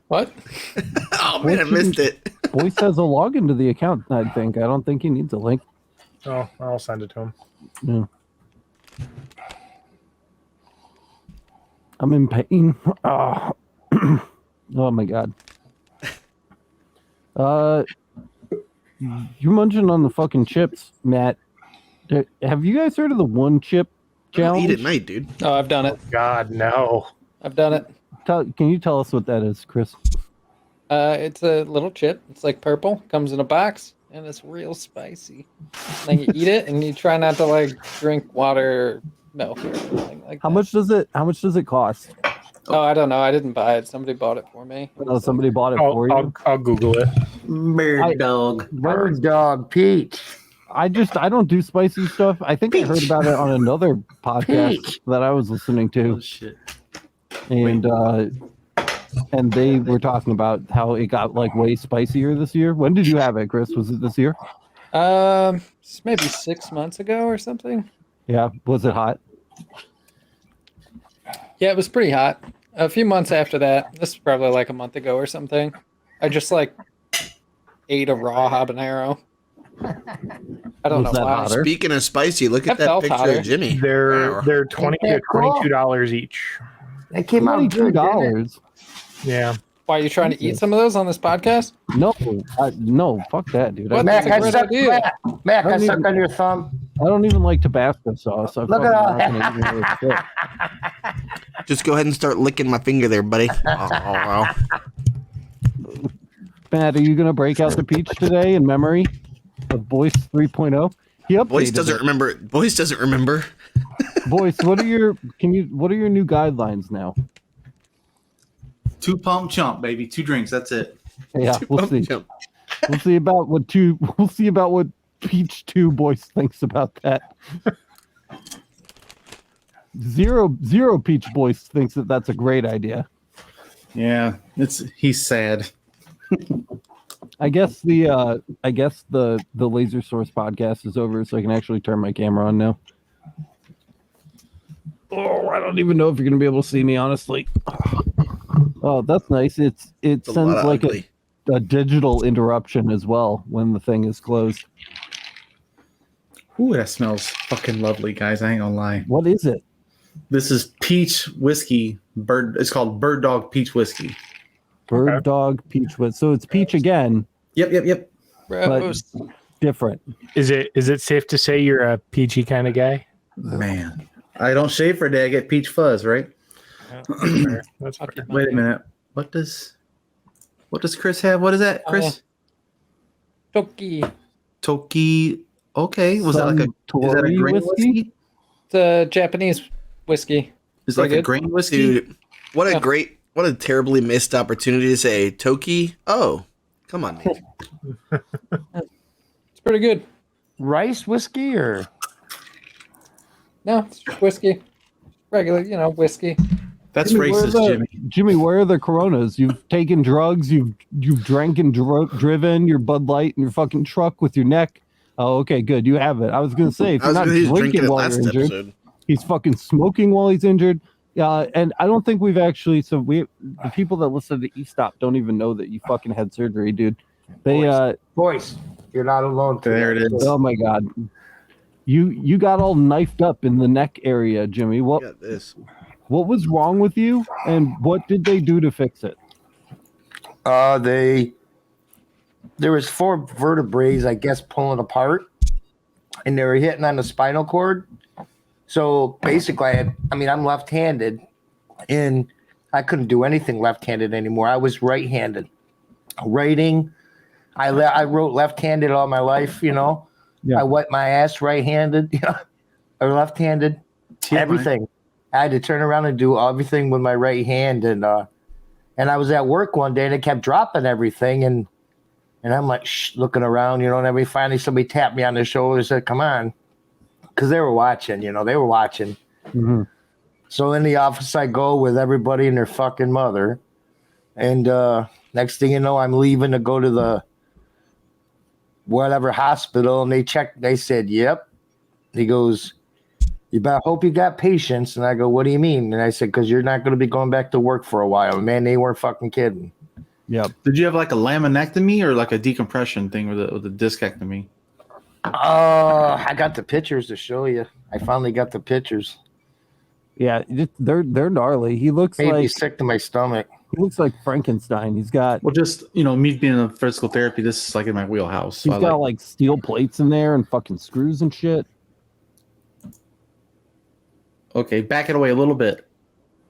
What? Oh man, I missed it. Boyce has a login to the account, I think. I don't think he needs a link. Oh, I'll send it to him. Yeah. I'm in pain. Oh, oh my god. You mentioned on the fucking chips, Matt. Have you guys heard of the one chip challenge? Eat at night, dude. Oh, I've done it. God, no. I've done it. Can you tell us what that is, Chris? It's a little chip. It's like purple. Comes in a box, and it's real spicy. Then you eat it, and you try not to like drink water, or milk, or something like How that. much does it cost? Oh, I don't know. I didn't buy it. Somebody bought it for me. Oh, somebody bought it for you. I'll Google it. Bird dog. Bird dog, Peach. I don't do spicy stuff. I think I heard about it on another podcast that I was listening to. Oh shit. And they were talking about how it got like way spicier this year. When did you have it, Chris? Was it this year? Maybe 6 months ago or something. Yeah. Was it hot? Yeah, it was pretty hot. A few months after that, this is probably like a month ago or something, I just like ate a raw habanero. I don't Was know that why. hotter? Speaking of spicy, look at That that felt picture hotter. of Jimmy. They're $20 to $22 each. They came out good, didn't it? $22. Yeah. Why are you trying to eat some of those on this podcast? No, no, fuck that, dude. What? Mac, That's a I great suck, idea. Mac, I don't suck even- on your thumb. I don't even like Tabasco sauce. So Look at Just go ahead and start licking my finger there, buddy. Oh. Matt, are you gonna break out the peach today in memory of Boyce 3.0? He updated Boyce doesn't it. remember. Boyce doesn't remember. Boyce, what are your new guidelines now? 2 pump chump, baby. 2 drinks. That's it. Yeah, we'll see. Jump. We'll see about what Peach 2 Boyce thinks about that. Zero Peach Boyce thinks that that's a great idea. Yeah, he's sad. I guess the Laser Source podcast is over, so I can actually turn my camera on now. Oh, I don't even know if you're gonna be able to see me, honestly. Oh, that's nice. It It's a sends lot of like ugly. a digital interruption as well when the thing is closed. Ooh, that smells fucking lovely, guys. I ain't gonna lie. What is it? This is peach whiskey. It's called Bird Dog Peach Whiskey. Bird Dog Peach with. So it's peach again, Yep. Gross. different. Is it safe to say you're a peachy kind of guy? Man, I don't shave for a day. I get peach fuzz, right? That's fair. Wait a minute. What does Chris have? What is that, Chris? Toki. Toki. Okay. Was that like is that a Suntory grain whiskey? whiskey? It's a Japanese whiskey. Is it like Pretty a good. grain whiskey? Dude, what a terribly missed opportunity to say Toki. Oh, come on, man. It's pretty good. Rice whiskey or No, it's just whiskey. Regular, whiskey. That's Jimmy, where are racist, the- Jimmy. Jimmy, where are the Coronas? You've taken drugs. You've drank and driven your Bud Light in your fucking truck with your neck. Oh, okay, good. You have it. I was gonna say if I you're was not going to drink drinking it while last you're injured, episode. he's fucking smoking while he's injured. And I don't think we've actually. So the people that listen to E-Stop don't even know that you fucking had surgery, dude. They Boyce. You're not alone. There it is. Oh my god, you got all knifed up in the neck area, Jimmy. What Got this. was wrong with you, and what did they do to fix it? There was 4 vertebrae, I guess, pulling apart, and they were hitting on the spinal cord. So basically, I'm left-handed, and I couldn't do anything left-handed anymore. I was right-handed. Writing, I wrote left-handed all my life. Yeah. I wiped my ass right-handed, or left-handed. Everything. I had to turn around and do everything with my right hand, and I was at work one day, and it kept dropping everything, and I'm like looking around, and finally somebody tapped me on the shoulder and said, "Come on," because they were watching, they were watching. Mm-hmm. So in the office I go with everybody and their fucking mother, and next thing you know, I'm leaving to go to the whatever hospital, and they said, "Yep." He goes, "You better hope you got patience." And I go, "What do you mean?" And I said, "Because you're not going to be going back to work for a while." Man, they weren't fucking kidding. Yep. Did you have like a laminectomy or like a decompression thing with a discectomy? I got the pictures to show you. I finally got the pictures. Yeah, they're gnarly. He looks Made me like sick to my stomach. Frankenstein. He's got Well, just me being in physical therapy, this is like in my wheelhouse. So he's got like steel plates in there and fucking screws and shit. Okay, back it away a little bit,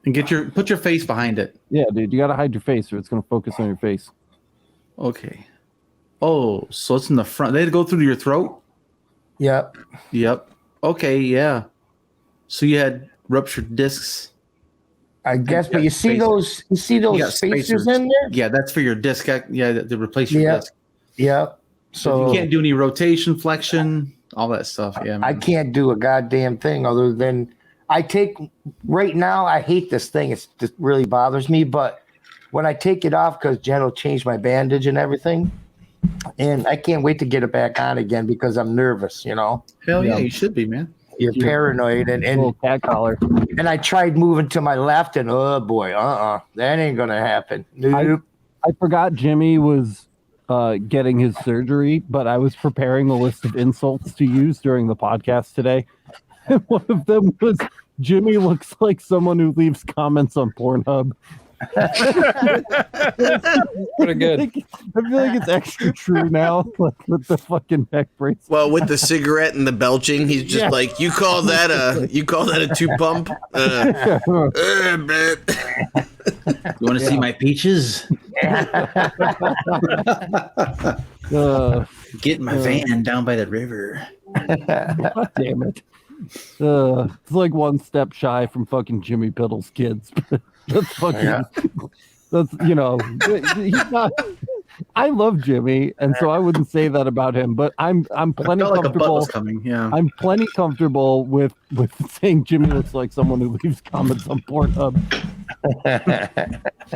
and put your face behind it. Yeah, dude, you gotta hide your face or it's gonna focus on your face. Okay. Oh, so it's in the front. They had to go through your throat. Yep. Yep. Okay. Yeah. So you had ruptured discs. I guess, but you see spacers. those You got spacers in there? Yeah, that's for your disc. Yeah, to replace your Yep. disc. Yep. So So you can't do any rotation, flexion, all that stuff. Yeah. I man. can't do a goddamn thing other than I take right now. I hate this thing. It really bothers me. But when I take it off, because Jen will change my bandage and everything, and I can't wait to get it back on again because I'm nervous. Hell Yeah. yeah, you should be, man. You're paranoid, and Little cat collar. and I tried moving to my left, and oh boy, that ain't gonna happen. Nope. I forgot Jimmy was getting his surgery, but I was preparing a list of insults to use during the podcast today. And one of them was Jimmy looks like someone who leaves comments on Pornhub. Pretty good. I feel like it's extra true now, like with the fucking neck brace. Well, with the cigarette and the belching, he's just Yeah. like, you call that a two pump? Uh, You want to see my peaches? Get my van down by the river. God damn it. It's like one step shy from fucking Jimmy Piddle's kids. That's fucking. That's he's not. I love Jimmy, and so I wouldn't say that about him. But I'm plenty Felt like a butt comfortable. was coming. Yeah. I'm plenty comfortable with saying Jimmy looks like someone who leaves comments on Pornhub.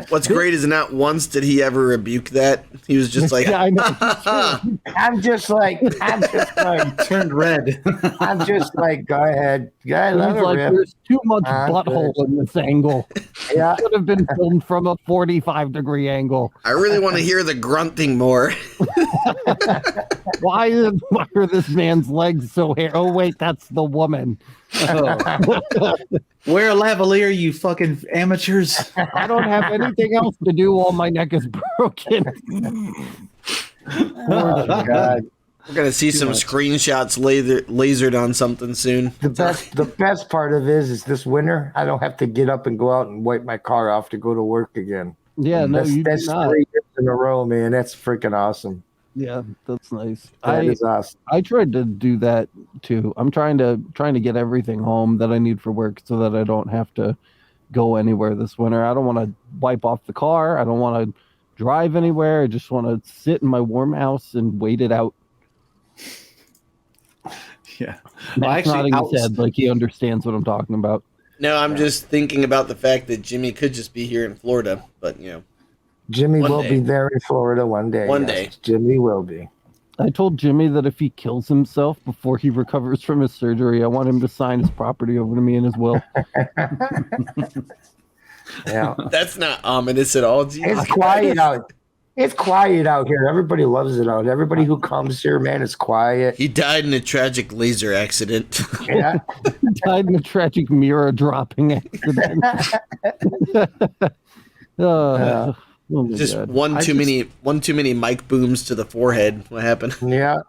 What's great is not once did he ever rebuke that. He was just like, Yeah, I know. I'm just like Turned red. I'm just like, go ahead, let He's her like, rip. there's too much butthole in this angle. Yeah. Should have been filmed from a 45-degree angle. I really want to hear the grunting more. Why are this man's legs so hairy? Oh wait, that's the woman. Wear a lavalier, you fucking amateurs. I don't have anything else to do while my neck is broken. Oh, God. We're gonna see some screenshots lasered on something soon. The best part of it is this winter I don't have to get up and go out and wipe my car off to go to work again. Yeah, no, you do that's not. 3 years in a row, man. That's freaking awesome. Yeah, that's nice. That is awesome. I tried to do that too. I'm trying to get everything home that I need for work so that I don't have to go anywhere this winter. I don't want to wipe off the car. I don't want to drive anywhere. I just want to sit in my warm house and wait it out. Yeah. Matt's nodding his head like he understands what I'm talking about. No, I'm just thinking about the fact that Jimmy could just be here in Florida, but Jimmy One will day. be there in Florida one day. One yes. day. Jimmy will be. I told Jimmy that if he kills himself before he recovers from his surgery, I want him to sign his property over to me in his will. Yeah. that's not ominous at all. Jesus It's quiet out. It's quiet out here. Everybody loves it out. Everybody who comes here, man, is quiet. He died in a tragic laser accident. Yeah. Died in a tragic mirror dropping accident. Oh my Just God. one too many mic booms to the forehead. What happened? Yeah.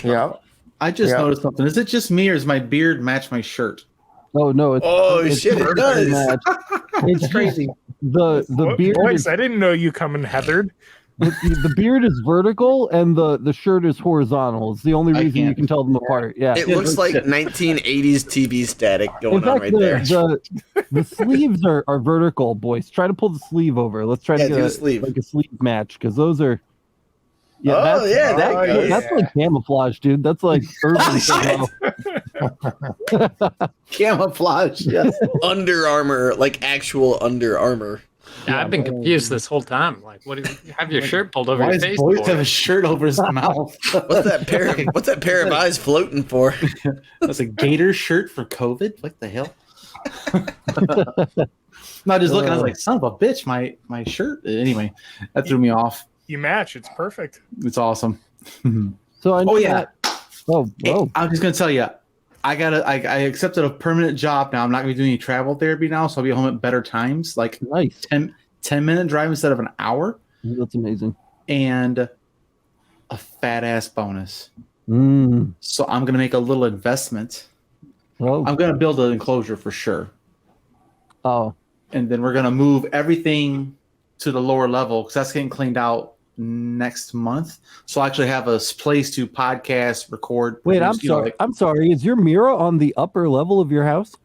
Yeah. I just Yeah. noticed something. Is it just me or does my beard match my shirt? Oh no! It's, Oh, it's shit, it perfectly does. matched. It's crazy. The beard Boyce, is, I didn't know you come in heathered. the beard is vertical and the shirt is horizontal. It's the only I reason you can't- can tell them apart. Yeah. It looks like 1980s TV static going In on fact, right there. the sleeves are vertical, boys. Try to pull the sleeve over. Let's try to Yeah, get do a the sleeve. like a sleeve match because those are. Oh, yeah, that that's, goes. that's like camouflage, dude. That's like urban camo. Camouflage. Yes. Under Armour, like actual Under Armour. Yeah, I've been confused this whole time. Like, what do you have your shirt pulled over Why your does face Boyce for? have a shirt over his mouth? What's that pair of eyes floating for? That's a gator shirt for COVID? What the hell? I just looking. I was like, son of a bitch, my shirt. Anyway, that threw me off. You match. It's perfect. It's awesome. So I know yeah. Oh, I'm just gonna tell you, I accepted a permanent job now. I'm not gonna be doing any travel therapy now, so I'll be home at better times, like nice. 10-minute drive instead of an hour. That's amazing. And a fat ass bonus. So I'm gonna make a little investment. Oh. I'm gonna build an enclosure for sure. Oh. And then we're gonna move everything to the lower level because that's getting cleaned out next month. So I actually have a place to podcast, record. Wait, produce, I'm sorry. Is your mirror on the upper level of your house?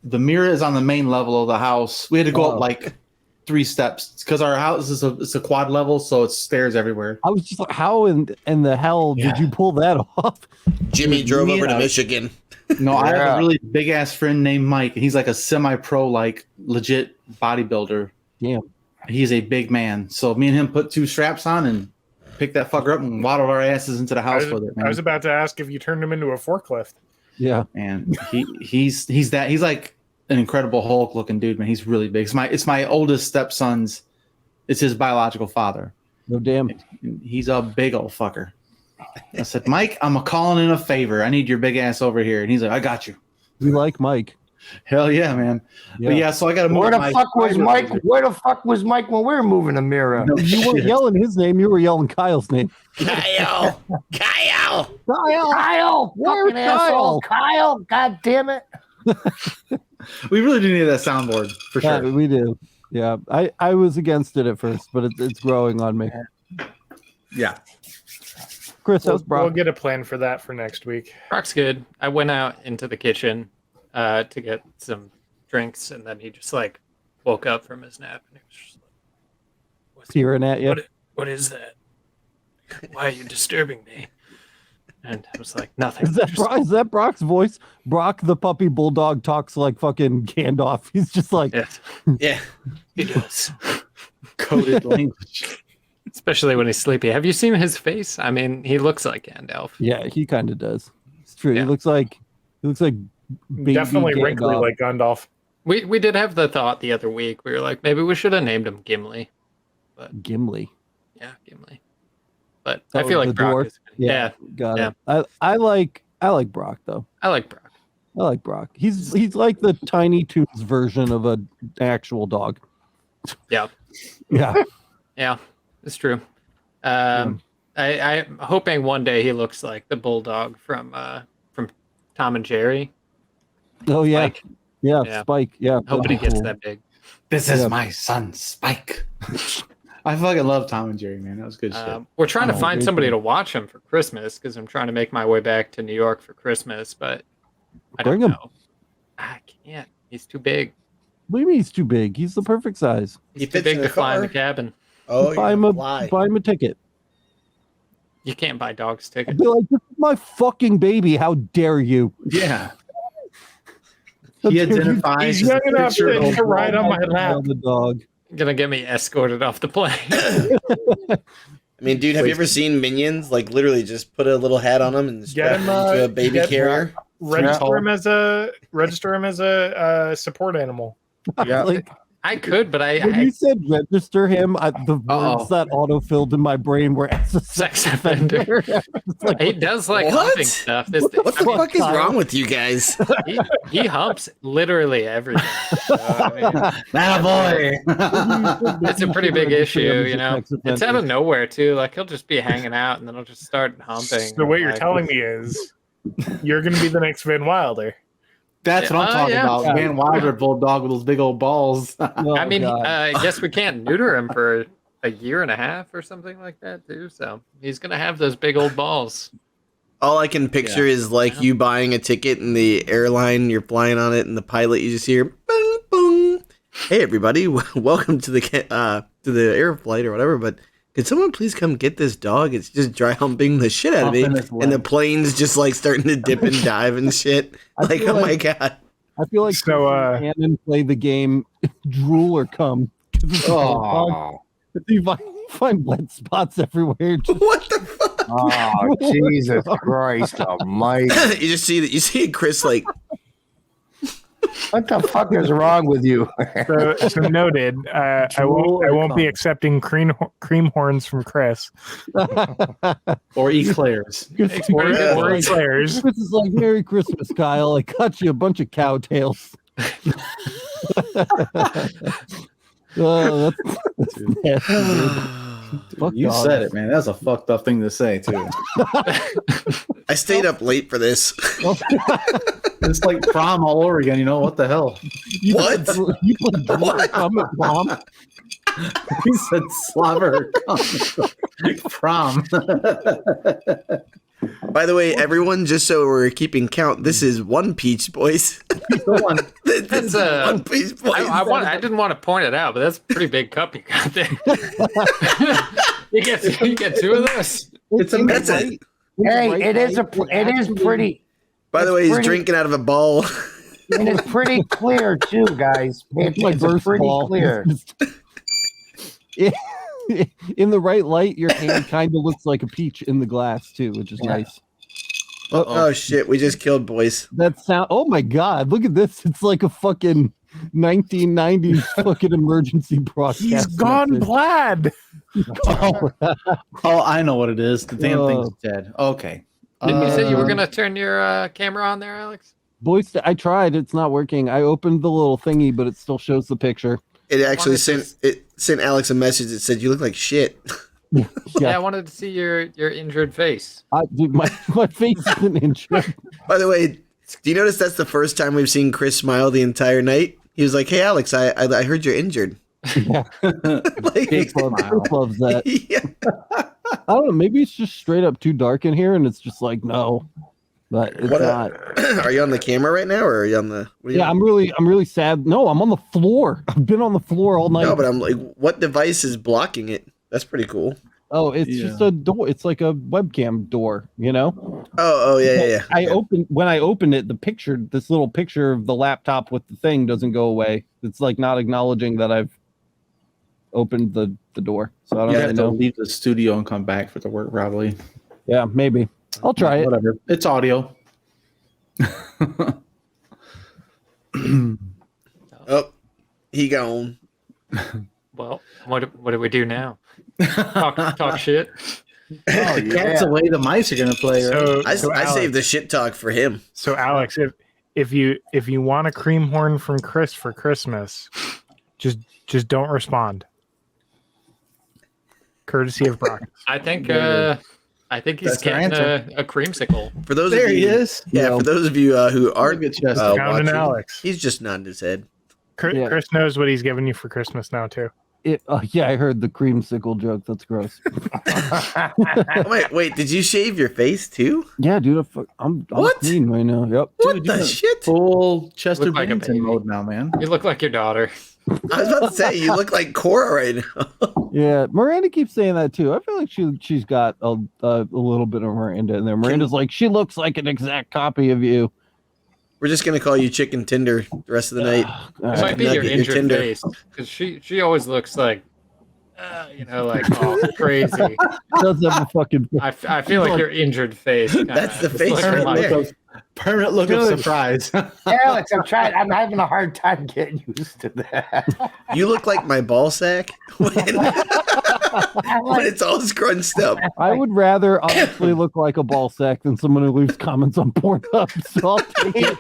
The mirror is on the main level of the house. We had to go up like 3 steps because our house is a quad level, so it's stairs everywhere. I was just like, how in the hell did you pull that off? Jimmy drove over to Michigan. No, I have a really big ass friend named Mike, and he's like a semi-pro, like legit bodybuilder. Damn. He's a big man. So me and him put 2 straps on and picked that fucker up and waddled our asses into the house with it, man. I was about to ask if you turned him into a forklift. Yeah. And he's like an Incredible Hulk looking dude, man. He's really big. It's my oldest stepson's. It's his biological father. No damn. He's a big old fucker. I said, Mike, I'm calling in a favor. I need your big ass over here. And he's like, I got you. We like Mike. Hell yeah, man. Yeah. But yeah, so I got to move. Where the fuck was Mike? Where the fuck was Mike when we were moving the mirror? No, you weren't yelling his name. You were yelling Kyle's name. Kyle! Kyle! Kyle! Fucking asshole! Kyle! God damn it! We really do need that soundboard for sure. Yeah, we do. Yeah, I was against it at first, but it's growing on me. Yeah. Chris, how's Brock? We'll get a plan for that for next week. Brock's good. I went out into the kitchen to get some drinks, and then he just like woke up from his nap, and he was just like, Peering at you. What is that? Why are you disturbing me? And I was like, nothing. Is that Brock's voice? Brock the puppy bulldog talks like fucking Gandalf. He's just like, Yeah. He does. Coded language. Especially when he's sleepy. Have you seen his face? I mean, he looks like Gandalf. yeah, he kind of does. It's true. Yeah. He looks like baby Definitely Gandalf. wrinkly like Gandalf. We did have the thought the other week. We were like, maybe we should have named him Gimli. Gimli. Yeah, Gimli. But That I feel was like the Brock dwarf? is. Yeah, Got yeah. it. I like Brock though. I like Brock. I like Brock. He's like the Tiny Toons version of an actual dog. Yeah. Yeah. Yeah, it's true. I'm hoping one day he looks like the bulldog from Tom and Jerry. Oh yeah. Spike. Yeah. Yeah. Spike. Yeah. Hoping he that'd be gets cool. that big. This is my son, Spike. I fucking love Tom and Jerry, man. That was good shit. We're trying to Oh, find great somebody film. to watch him for Christmas because I'm trying to make my way back to New York for Christmas, but I Bring don't him. know. I can't. He's too big. What do you mean he's too big? He's the perfect size. He's too fits big in to the fly in the car. cabin. Oh, buy him a ticket. You can't buy dogs I'd tickets. be like, this is my fucking baby. How dare you? Yeah. How He dare you identifies He's as young a enough picture of to ride on my lap. tell the dog. Gonna get me escorted off the plane. I mean, dude, have you ever seen Minions? Like, literally, just put a little hat on them and strap him, them into a baby get carrier. Register him as a support animal. Yeah. Like, I could, but when I you said register him, the words that auto-filled in my brain were as a sex offender. It's like, He does like What? humping stuff. What the fuck is Kyle? wrong with you guys? He humps literally everything. So, I mean, That boy. it's a pretty big issue, Register him as you a know. sex It's out offender. of nowhere too. Like he'll just be hanging out, and then he'll just start humping. So what you're Like, telling me is you're going to be the next Van Wilder. That's what I'm talking yeah. about. Van Wilder bulldog with those big old balls. Oh, I mean, God. I guess we can't neuter him for a year and a half or something like that too. So he's gonna have those big old balls. All I can picture is like you buying a ticket in the airline, you're flying on it, and the pilot you just hear, boom, boom. Hey everybody, welcome to the air flight or whatever. But could someone please come get this dog? It's just dry humping the shit out of me, Humping his and the leg. plane's just like starting to dip and dive and shit. I Like, feel oh my like- god. I feel like So, Shannon play the game Drool or Come. Oh. You find wet spots everywhere. Just, What the fuck? Oh, Jesus Christ almighty. You just see that. You see Chris like What the fuck is wrong with you? So noted. I won't be accepting cream horns from Chris Or eclairs. or eclairs. This is like Merry Christmas, Kyle. I cut you a bunch of cow tails. Oh, that's nasty, dude. Fuck You dogs. said it, man. That's a fucked up thing to say, too. I stayed up late for this. It's like prom all over again. You know what the hell? What? You put what? I'm at prom. He said slobber. Prom. By the way, everyone, just so we're keeping count, this is one peach, boys. This That's is one peach, boys. I didn't want to point it out, but that's a pretty big cup you got there. you get two of those. It's a That's it. Hey, it is pretty. By the way, he's drinking out of a ball. And it's pretty clear too, guys. It's burst pretty ball. clear. In the right light, your hand kind of looks like a peach in the glass too, which is nice. Oh shit, we just killed Boyce. That sound. Oh my god, look at this! It's like a fucking 1990s fucking emergency broadcast. He's gone plaid. Oh, I know what it is. The damn thing's dead. Okay. Didn't you say you were gonna turn your camera on there, Alex? Boyce, I tried. It's not working. I opened the little thingy, but it still shows the picture. It actually sent Alex a message that said, "You look like shit." Yeah, I wanted to see your injured face. Dude, my face isn't injured. By the way, do you notice that's the first time we've seen Chris smile the entire night? He was like, "Hey, Alex, I heard you're injured." Yeah. Like, Big Chris loves that. yeah. I don't know. Maybe it's just straight up too dark in here, and it's just like no, but it's not. Are you on the camera right now, or are you on the? What are you Yeah, on? I'm really sad. No, I'm on the floor. I've been on the floor all night. No, but I'm like, what device is blocking it? That's pretty cool. Oh, it's just a door. It's like a webcam door, you know? Oh, yeah. When I open it, this little picture of the laptop with the thing doesn't go away. It's like not acknowledging that I've opened the door. So I don't You really have to know. leave the studio and come back for the work, probably. Yeah, maybe. I'll try it. Whatever. It's audio. Oh, he gone. Well, what do we do now? Talk shit. Oh, that's the way the mice are gonna play. Right? I Alex, saved the shit talk for him. So Alex, if you want a cream horn from Chris for Christmas, just don't respond. Courtesy of Brock. I think he's That's their getting a creamsicle. For those There of you, he is. For those of you who aren't Good chest. Found an watching, Alex. he's just nodding his head. Chris knows what he's giving you for Christmas now too. Yeah, I heard the creamsicle joke. That's gross. Wait, did you shave your face too? Yeah, dude, I'm What? clean right now. Yep. What the shit? Full Chester Look like a Bennington baby. mode now, man. You look like your daughter. I was about to say, you look like Cora right now. Yeah, Miranda keeps saying that too. I feel like she's got a little bit of Miranda in there. Miranda's like, she looks like an exact copy of you. We're just gonna call you Chicken Tinder the rest of the night. All It right. might be your Nugget, your injured Tinder. face because she always looks like, like all crazy. Does have a fucking. I feel like your injured face. That's the face right there. Permanent look of surprise. Alex, I'm having a hard time getting used to that. You look like my ball sack when it's all scrunched up. I would rather honestly look like a ball sack than someone who leaves comments on Pornhub. So I'll take it.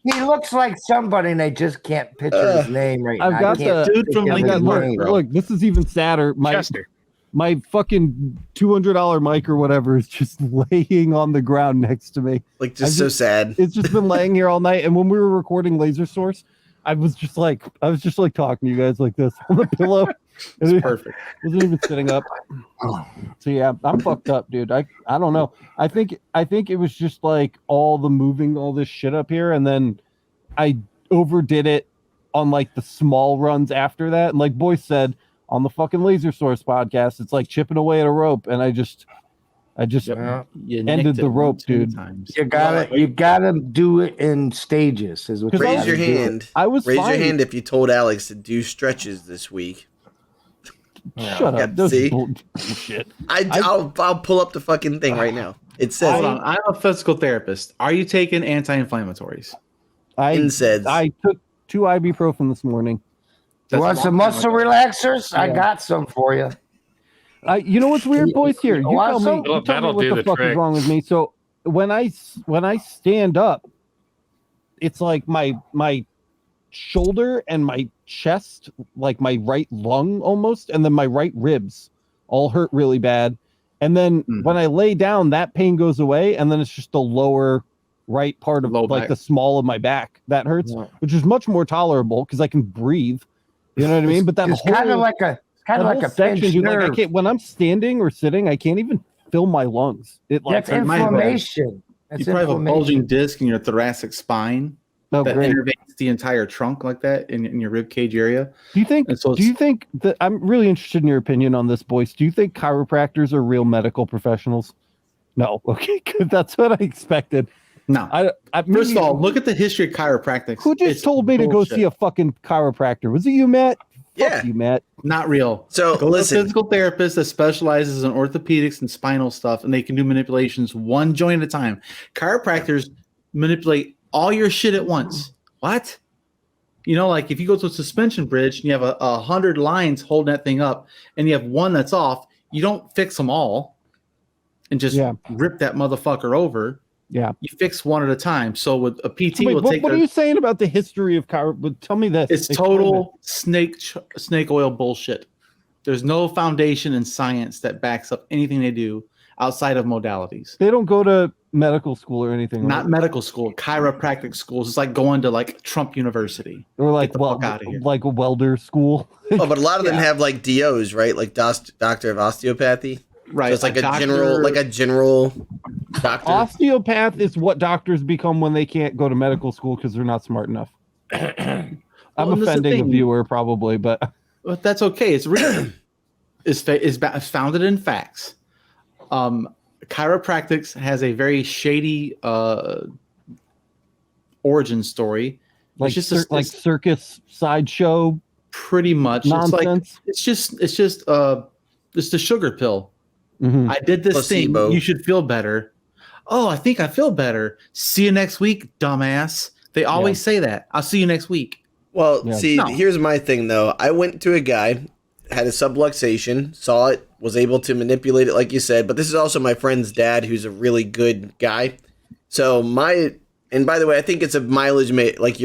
He looks like somebody, and I just can't picture his name right I've now. got I can't the dude from think of I his got, name. look, this is even sadder. Chester. My fucking $200 mic or whatever is just laying on the ground next to me. Like just so sad. It's just been laying here all night. And when we were recording Laser Source, I was just like talking to you guys like this on the pillow. It's perfect. Wasn't even sitting up. So yeah, I'm fucked up, dude. I don't know. I think it was just like all the moving all this shit up here, and then I overdid it on like the small runs after that. And like Boyce said on the fucking Laser Source podcast, it's like chipping away at a rope, and I just You ended nicked the it rope, 2 dude. times. You gotta do it in stages. Is what you Raise gotta your do. hand. I was Raise fine. your hand if you told Alex to do stretches this week. Shut Yeah, up. Those see? bullshit. I'll pull up the fucking thing right now. It says Hold on. I'm a physical therapist. Are you taking anti-inflammatories? NSAIDs. I took 2 ibuprofen this morning. You want some muscle relaxers? I Yeah. got some for you. You know what's weird, boys? Here, you want tell me. some? You tell me That'll what do the the fuck trick. is wrong with me. So when I stand up, it's like my shoulder and my chest, like my right lung almost, and then my right ribs all hurt really bad. And then when I lay down, that pain goes away, and then it's just the lower right part of Low like back. the small of my back that hurts, which is much more tolerable because I can breathe. You know what I mean? But that It's whole kind of like a section, pinched dude, like I nerve. can't when I'm standing or sitting, I can't even feel my lungs. It like That's inflammation. You That's probably have a inflammation. bulging disc in your thoracic spine oh, that great. innervates the entire trunk like that in your rib cage area. Do you think? And so Do you think that I'm really interested in your opinion on this, Boyce? Do you think chiropractors are real medical professionals? No. Okay, good. That's what I expected. No. I First of all, look at the history of chiropractic. who just told me to go see a fucking chiropractor? Was it you, Matt? Yeah. Fuck you, Matt. Not real. So Go to a listen, physical therapist that specializes in orthopedics and spinal stuff, and they can do manipulations one joint at a time. Chiropractors manipulate all your shit at once. What? You know, like if you go to a suspension bridge and you have 100 lines holding that thing up, and you have one that's off, you don't fix them all and just rip that motherfucker over. Yeah. You fix one at a time. So with a PT, Wait, will take. what are you saying about the history of Tell me this. It's Explain total snake oil bullshit. There's no foundation in science that backs up anything they do outside of modalities. They don't go to medical school or anything. Not medical school, chiropractic schools. It's like going to like Trump University. Or like fuck outta here. like a welder school. oh, but a lot of them have like DOs, right? Like doctor of osteopathy. Right. So it's like a general doctor. Osteopath is what doctors become when they can't go to medical school because they're not smart enough. I'm and that's the offending a thing. viewer probably, but But that's okay. It's real. It's founded in facts. Chiropractics has a very shady origin story. like It's just like circus sideshow pretty much nonsense. It's just the sugar pill. Mhm. I did this Placebo. thing. You should feel better. Oh, I think I feel better. See you next week, dumbass. They always say that. I'll see you next week. Well, Yeah. see, No. here's my thing though. I went to a guy, had a subluxation, saw it, was able to manipulate it like you said, but this is also my friend's dad who's a really good guy. So and by the way, I think it's your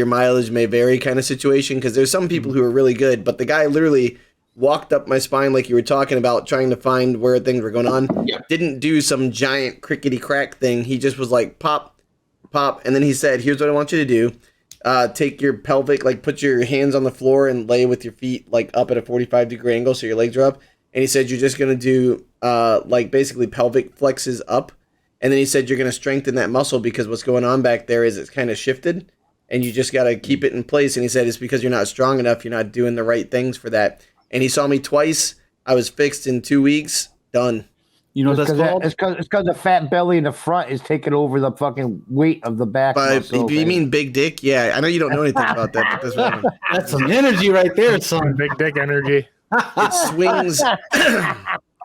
mileage may vary kind of situation because there's some people who are really good, but the guy literally walked up my spine like you were talking about, trying to find where things were going on. Yeah. Didn't do some giant crickety crack thing. He just was like pop, pop, and then he said, "Here's what I want you to do. Take your pelvic, like put your hands on the floor and lay with your feet like up at a 45-degree angle so your legs are up." And he said you're just gonna do like basically pelvic flexes up, and then he said you're gonna strengthen that muscle because what's going on back there is it's kind of shifted, and you just gotta keep it in place. And he said it's because you're not strong enough, you're not doing the right things for that. And he saw me twice. I was fixed in 2 weeks. Done. You know what that's called? It's because the fat belly in the front is taking over the fucking weight of the back. But muscle, if you man. mean big dick, yeah, I know you don't know anything about that, but that's what That's some energy right there, son. Big dick energy. it swings. I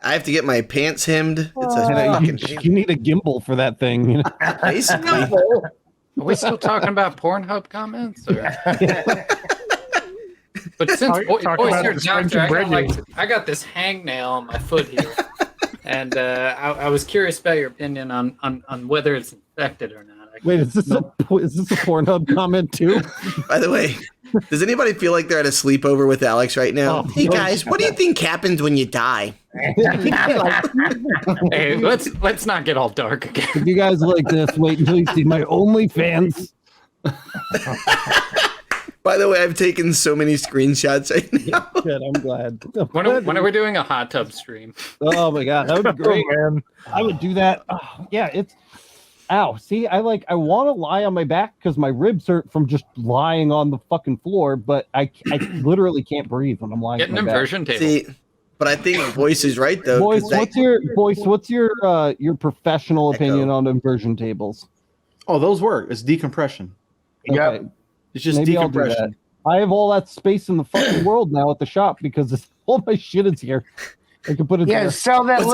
have to get my pants hemmed. It's a fucking pain. you need a gimbal for that thing. You know? Basically. Are we still talking about PornHub comments? Or? But since Talk Boyce, about you're the a doctor, bridges. I got this hangnail on my foot here, and I was curious about your opinion on whether it's infected or not. Wait, is this a Pornhub comment too? By the way, does anybody feel like they're at a sleepover with Alex right now? Oh, Hey no. guys, what do you think happens when you die? Hey, let's not get all dark again. If you guys like this, wait until you see my OnlyFans. By the way, I've taken so many screenshots right now. Good, I'm glad. When are we doing a hot tub stream? Oh my god, that would be great. Oh, man. I would do that. Oh, yeah, it's. Ow! See, I want to lie on my back because my ribs hurt from just lying on the fucking floor, but I literally can't breathe when I'm lying. Get an on my back. inversion table. See, but I think Boyce is right though. Boyce, 'cause that- what's your professional Echo. opinion on inversion tables? Oh, those work. It's decompression. Yep. Okay, It's just maybe I'll do that. decompression. I have all that space in the fucking world now at the shop because all my shit is here. I could put it. Yeah, there. sell that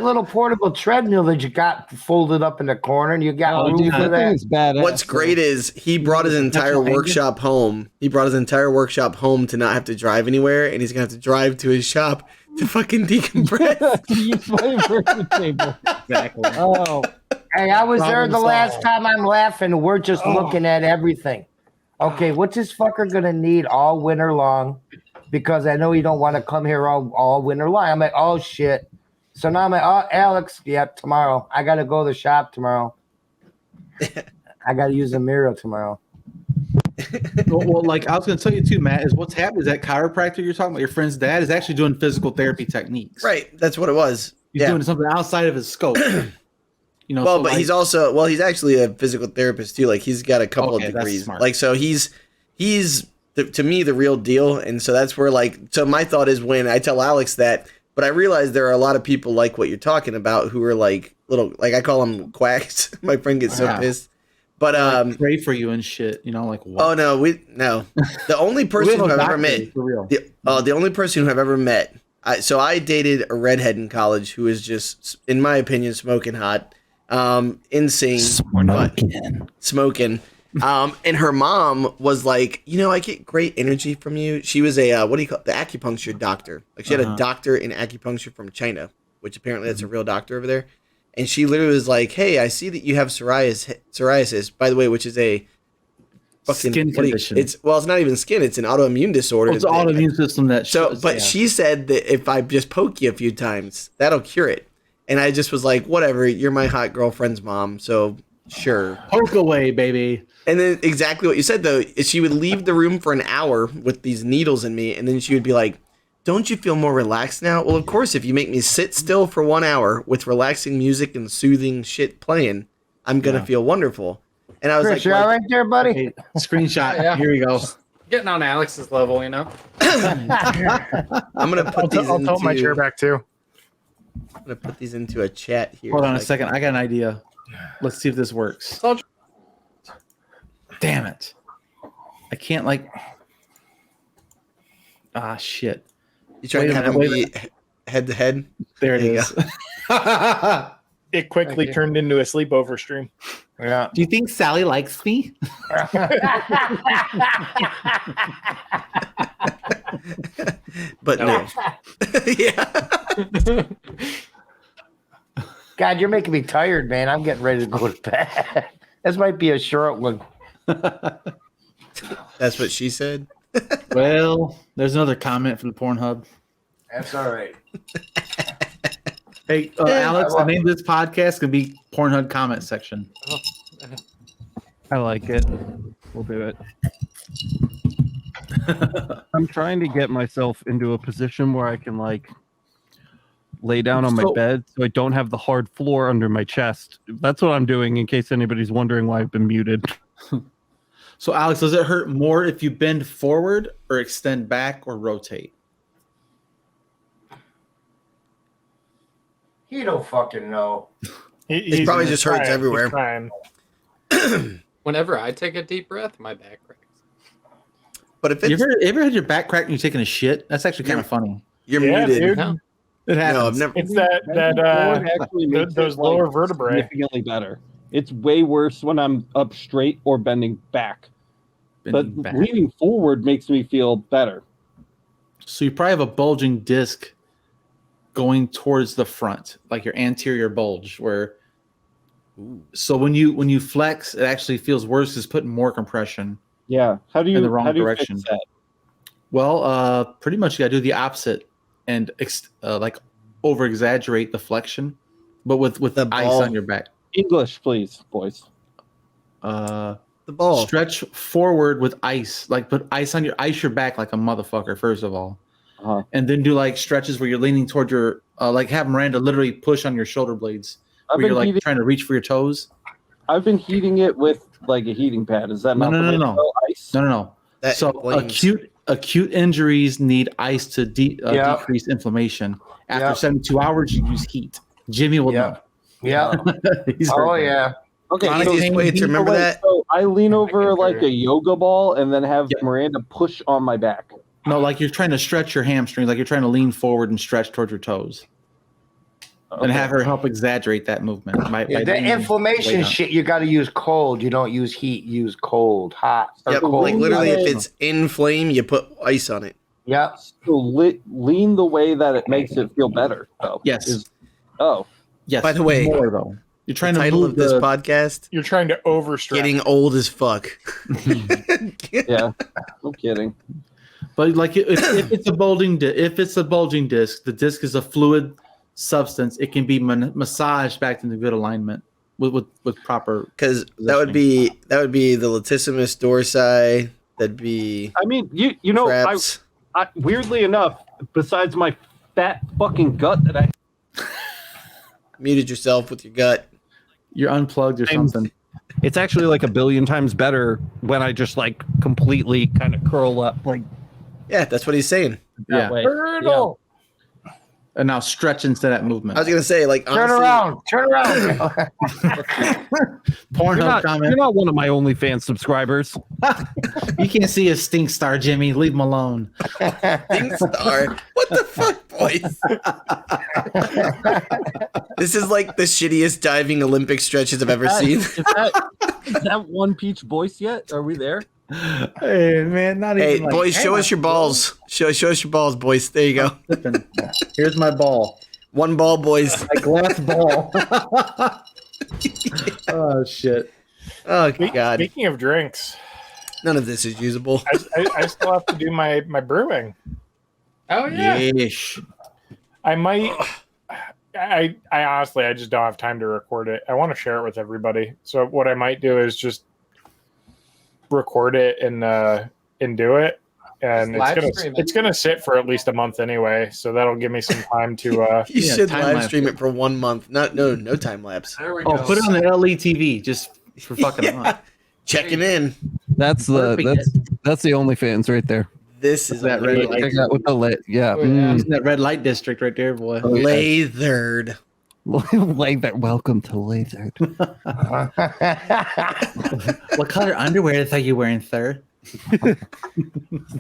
little portable treadmill that you got folded up in the corner, and you got Oh, room dude, for that thing that. is badass. What's great is he brought his entire workshop home. He brought his entire workshop home to not have to drive anywhere, and he's gonna have to drive to his shop to fucking decompress. Use my inverted table. Exactly. Oh, Hey, I was there Problem the last solved. time. I'm laughing. We're just looking at everything. Okay, what's this fucker gonna need all winter long? Because I know you don't want to come here all winter long. I'm like, oh shit. So now I'm like, oh, Alex, yep, tomorrow. I gotta go to the shop tomorrow. I gotta use a mirror tomorrow. Well, like I was going to tell you too, Matt, is what's happening is that chiropractor you're talking about, your friend's dad, is actually doing physical therapy techniques. Right, that's what it was. He's doing something outside of his scope. You know, Well, so but like, he's actually a physical therapist too. Like he's got a couple Okay, of that's degrees. smart. Like so he's to me the real deal. And so that's where so my thought is when I tell Alex that, but I realize there are a lot of people like what you're talking about who are like little, like I call them quacks. My friend gets so Yeah. pissed. But pray for you and shit. You know, like what? oh no, no. The only person who I've ever met, for real. the only person who I've ever met. So I dated a redhead in college who was just, in my opinion, smoking hot, insane, smoking. And her mom was like, I get great energy from you. She was a what do you call it? The acupuncture doctor. Like she had a doctor in acupuncture from China, which apparently that's a real doctor over there. And she literally was like, "Hey, I see that you have psoriasis, by the way, which is a fucking Skin condition. It's not even skin; it's an autoimmune disorder. It's an autoimmune system that. She said that if I just poke you a few times, that'll cure it. And I just was like, whatever. You're my hot girlfriend's mom, so sure. Poke away, baby. And then exactly what you said though is she would leave the room for an hour with these needles in me, and then she would be like, "Don't you feel more relaxed now?" Well, of course, if you make me sit still for 1 hour with relaxing music and soothing shit playing, I'm gonna feel wonderful. And I was Chris, like, you all right there, buddy? Okay, screenshot. Yeah. Here we go. Getting on Alex's level, you know. I'm gonna put these I'll tilt my chair into. back too. I'm gonna put these into a chat here. Hold on a second. I got an idea. Let's see if this works. Damn it. I can't shit. You trying to Wait a have minute, them be head to head? There it There you is. It quickly turned into a sleepover stream. Yeah. Do you think Sally likes me? But no. Yeah. God, you're making me tired, man. I'm getting ready to go to bed. This might be a short one. That's what she said. Well, there's another comment from the PornHub. That's all right. Hey, Alex, the name of this podcast could be PornHub comment section. I like it. We'll do it. I'm trying to get myself into a position where I can lay down on my bed so I don't have the hard floor under my chest. That's what I'm doing in case anybody's wondering why I've been muted. So, Alex, does it hurt more if you bend forward or extend back or rotate? He don't fucking know. It probably just hurts everywhere. Whenever I take a deep breath, my back cracks. But if You it's ever had your back crack when you're taking a shit? That's actually kind of funny. you're Yeah, muted, dude. No. It no, happens. I've never. It's that actually makes those it, lower vertebrae. significantly better. It's way worse when I'm up straight or bending back. Bending But back. leaning forward makes me feel better. So you probably have a bulging disc going towards the front, like your anterior bulge, where. So when you flex, it actually feels worse. It's putting more compression. Yeah. How do you In the wrong how do you direction. fix that? Well, pretty much you got to do the opposite and over exaggerate the flexion, but with The ice ball. on your back. English, please, boys. The ball. Stretch forward with ice, put ice on your back like a motherfucker. First of all, and then do stretches where you're leaning toward your have Miranda literally push on your shoulder blades where you're trying to reach for your toes. I've been heating it with a heating pad. Is that not the way to go? Ice? No. That So inflames. acute injuries need ice to decrease inflammation. After 72 hours, you use heat. Jimmy will know. Yeah. He's Oh heard that. yeah. Okay. Easiest way to remember that. So I lean over like a yoga ball and then have Yep. Miranda push on my back. No, like you're trying to stretch your hamstrings, like you're trying to lean forward and stretch towards your toes. And have her help exaggerate that movement. The inflammation shit, you got to use cold. You don't use heat. Use cold, hot, or cold. Like literally, if it's in flame, you put ice on it. Yep. So lean the way that it makes it feel better. Though. Yes. Yes. By the way, more though. You're trying the to title move of this podcast. You're trying to overstretch. Getting old as fuck. Yeah. No kidding. But like if it's a bulging disc, the disc is a fluid substance. It can be massaged back into good alignment with proper. Because that would be the latissimus dorsi. That'd be. I mean, you know, I weirdly enough, besides my fat fucking gut that I muted yourself with your gut. You're unplugged or something. It's actually like a billion times better when I just like completely kind of curl up like. Yeah, that's what he's saying. Yeah. Way. Turtle. And now stretch into that movement. I was gonna say, like, Turn around. Pornhub comment. You're not one of my OnlyFans subscribers. You can't see a stink star, Jimmy. Leave him alone. Stink star. What the fuck, boys? This is like the shittiest diving Olympic stretches I've ever seen. Is that one peach Boyce yet? Are we there? Hey man, not even. Hey, boys, show us your balls. Show us your balls, boys. There you go. Here's my ball. One ball, boys. My glass ball. Oh shit. Oh god. Speaking of drinks, none of this is usable. I still have to do my brewing. Oh yeah. Yeesh. I might. I honestly, I just don't have time to record it. I want to share it with everybody. So what I might do is just record it and do it, and it's gonna sit for at least a month anyway. So that'll give me some time to. You should live stream it for 1 month. No time lapse. There we go. Put it on the LE TV just for fucking a month. Checking in. That's the OnlyFans right there. This is that red light. With the lit, yeah. Isn't that red light district right there, boy? Lathered. Lathered. Welcome to Lathered. What color underwear are you wearing, sir? The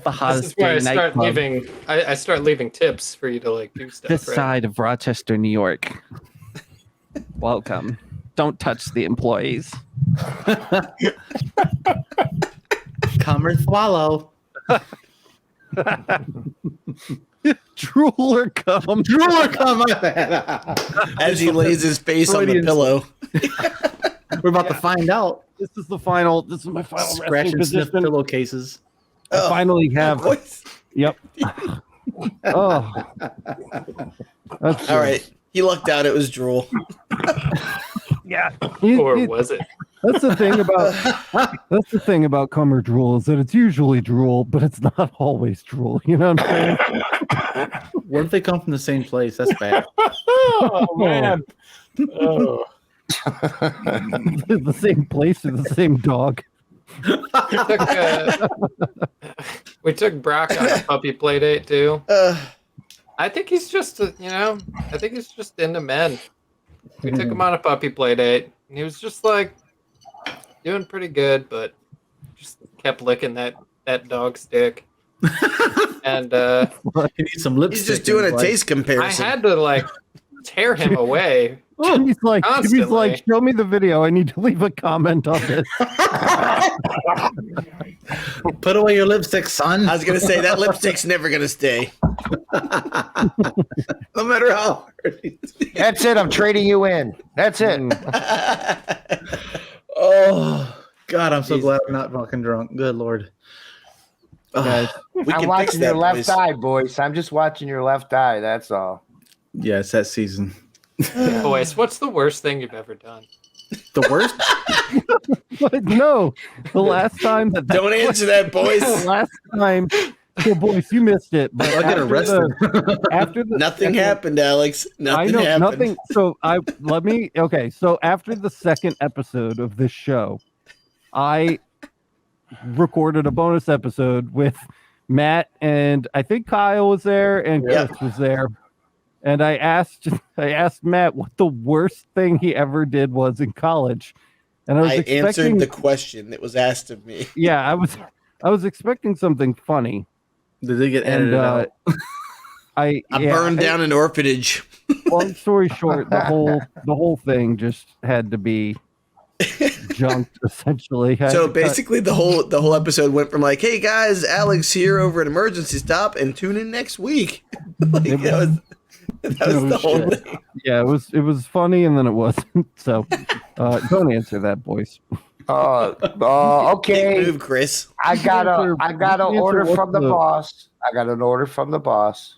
hottest This is where I gay start nightclub leaving. I start leaving tips for you to like do stuff. this right? side of Rochester, New York. Welcome. Don't touch the employees. Come or swallow. Drool or come. Drool or come. My bad. As he lays his face on the pillow. We're about to find out. This is my final Scratch resting and sniff position. pillowcases. I finally have. Boys. Yep. Oh. That's All right. He lucked out. It was drool. Yeah. Or was it? That's the thing about cum or drool is that it's usually drool, but it's not always drool. You know what I'm saying? What if they come from the same place? That's bad. Oh man. Oh. The same place or the same dog. We took Brock on a puppy play date too. I think he's just, I think he's just into men. We took him on a puppy play date, and he was just like doing pretty good, but just kept licking that dog's dick. And He needs some lipstick. He's just doing a taste I comparison. had to like tear him away. Jimmy's like, Constantly. show me the video. I need to leave a comment on this. Put away your lipstick, son. I was going to say that lipstick's never going to stay. No matter how hard it is. That's it. I'm trading you in. That's it. Oh, God, I'm so glad I'm not fucking drunk. Good Lord. Guys, We I'm can fix watching that, your left boys. eye, boys. I'm just watching your left eye. That's all. Yeah, it's that season. Boyce, what's the worst thing you've ever done? The worst? but no, the last time that Don't answer that, boys. the last time, well, boys, you missed it. But I'll get arrested. After the Nothing second- happened, Alex. I Nothing know happened. nothing. So So after the second episode of this show, I recorded a bonus episode with Matt, and I think Kyle was there and Yeah. Chris was there. And I asked Matt what the worst thing he ever did was in college. And I was I expecting answered the question that was asked of me. yeah, I was expecting something funny. Did they get edited out? I burned down an orphanage. Long story short, the whole thing just had to be junked essentially. So basically, the whole episode went from like, "Hey guys, Alex here over at Emergency Stop, and tune in next week." Like, that was the whole thing. Yeah, it was funny, and then it wasn't. So don't answer that, Boyce. Okay. Big move, Chris. I got an order from the boss. I got an order from the boss.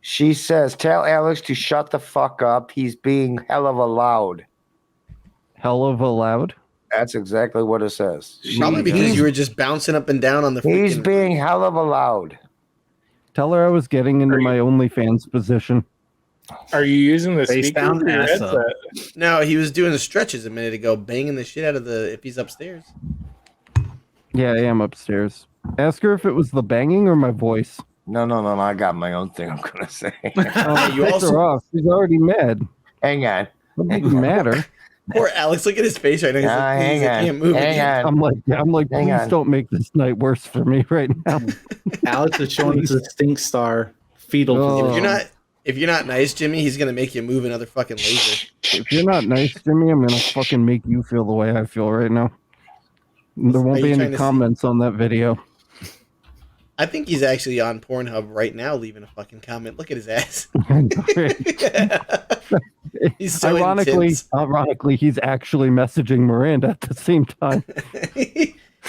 She says, "Tell Alex to shut the fuck up. He's being hell of a loud." Hell of a loud? That's exactly what it says. Probably because you were just bouncing up and down on the. He's being hell of a loud. Tell her I was getting into my OnlyFans position. Are you using the Face speaker down, for your ass headset? up. No, he was doing the stretches a minute ago, banging the shit out of if he's upstairs. Yeah, I am upstairs. Ask her if it was the banging or my voice. No. I got my own thing I'm going to say. You also her off. She's already mad. Hang on. Doesn't even matter. Poor Alex, look at his face right now. He's like, hang "Please, I on. can't move Hang again." on. I'm like, Hang please on. don't make this night worse for me right now. Alex is showing us a stink star fetal Oh. position. If you're not nice, Jimmy, he's gonna make you move another fucking laser. If you're not nice, Jimmy, I'm gonna fucking make you feel the way I feel right now. There won't Are be you trying any to comments on that video. I think he's actually on PornHub right now, leaving a fucking comment. Look at his ass. He's so Ironically, he's actually messaging Miranda at the same time.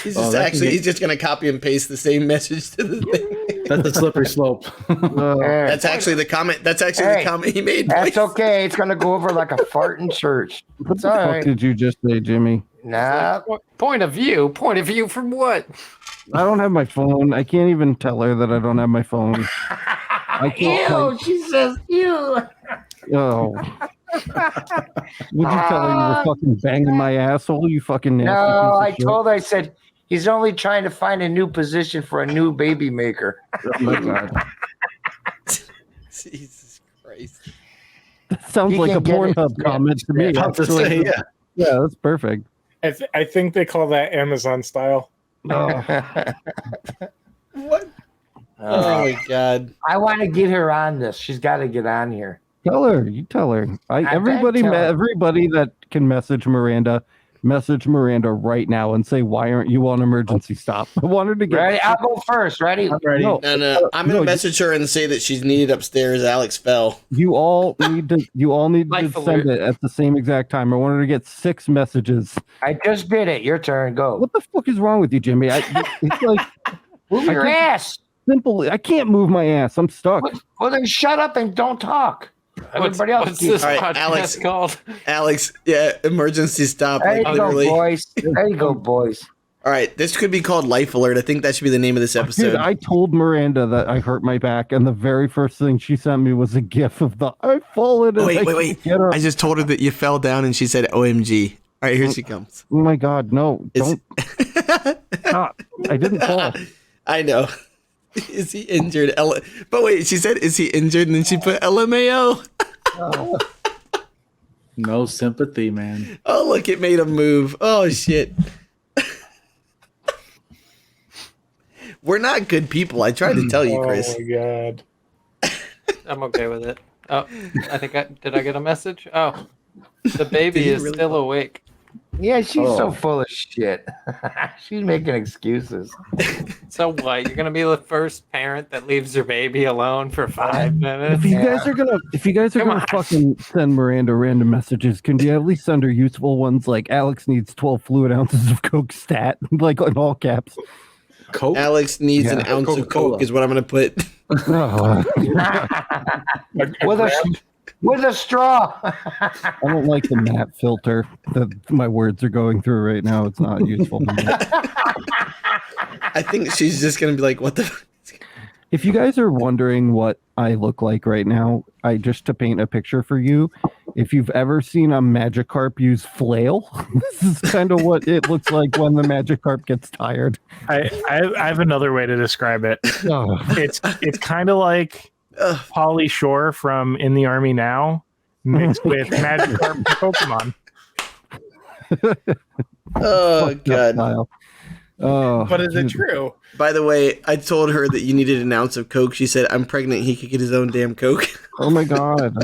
He's just gonna copy and paste the same message to the thing. That's a slippery slope. That's actually the comment. That's actually the comment he made. That's okay. It's going to go over like a fart in church. What It's the all fuck right. did you just say, Jimmy? Nah. Point of view? Point of view from what? I don't have my phone. I can't even tell her that I don't have my phone. I can't. She says, ew. Oh. Would you tell her you were fucking banging my asshole, you fucking nasty No, piece of I shit? told her, I said, he's only trying to find a new position for a new baby maker. Oh my God. Jesus Christ. That sounds You like a can get it. PornHub comment to me. About to actually. say, yeah. Yeah, that's perfect. I think they call that Amazon style. Oh. What? Oh my God. I want to get her on this. She's got to get on here. Tell her. You tell her. Everybody that can message Miranda right now and say, why aren't you on emergency stop? I want her to get Ready? I'll go first. Ready? I'm ready. No, No. I'm gonna message her and say that she's needed upstairs. Alex fell. you all need to Life send alert. it at the same exact time. I want her to get 6 messages. I just did it. Your turn. Go. What the fuck is wrong with you, Jimmy? It's like Move your ass. simple. I can't move my ass. I'm stuck. Well, then shut up and don't talk. Everybody else. What's this All right, podcast Alex. called? Alex, yeah, emergency stop. There you Like, go, literally. boys. There you go, boys. All right, this could be called Life Alert. I think that should be the name of this episode. Dude, I told Miranda that I hurt my back, and the very first thing she sent me was a gif of the I've fallen. And Wait. Get her. I just told her that you fell down, and she said, "OMG." All right, here she comes. Oh my God, no! It's- Don't stop! I didn't fall. I know. Is he injured? But wait, she said, "Is he injured?" And then she put LMAO. No sympathy, man. Oh, look, it made him move. Oh, shit. We're not good people. I tried to tell you, Chris. Oh my God. I'm okay with it. Oh, did I get a message? Oh, the baby Did you is really? still awake. Yeah, she's so full of shit. She's making excuses. So what? You're gonna be the first parent that leaves your baby alone for 5 minutes? If you guys are Come gonna on. fucking send Miranda random messages, can you at least send her useful ones like Alex needs 12 fluid ounces of Coke stat, like in all caps? Coke? Alex needs an ounce of Coca-Cola. Coke is what I'm going to put. Oh, With a straw. I don't like the matte filter that my words are going through right now. It's not useful to me. I think she's just going to be like, what the fuck? If you guys are wondering what I look like right now, just to paint a picture for you, if you've ever seen a Magikarp use flail, this is kind of what it looks like when the Magikarp gets tired. I have another way to describe it. Oh. It's kind of like Pauly Shore from In the Army Now mixed with Magikarp Pokemon. Oh, God. Style. Oh, But is it dude. true? By the way, I told her that you needed an ounce of Coke. She said, I'm pregnant. He could get his own damn Coke. Oh my god.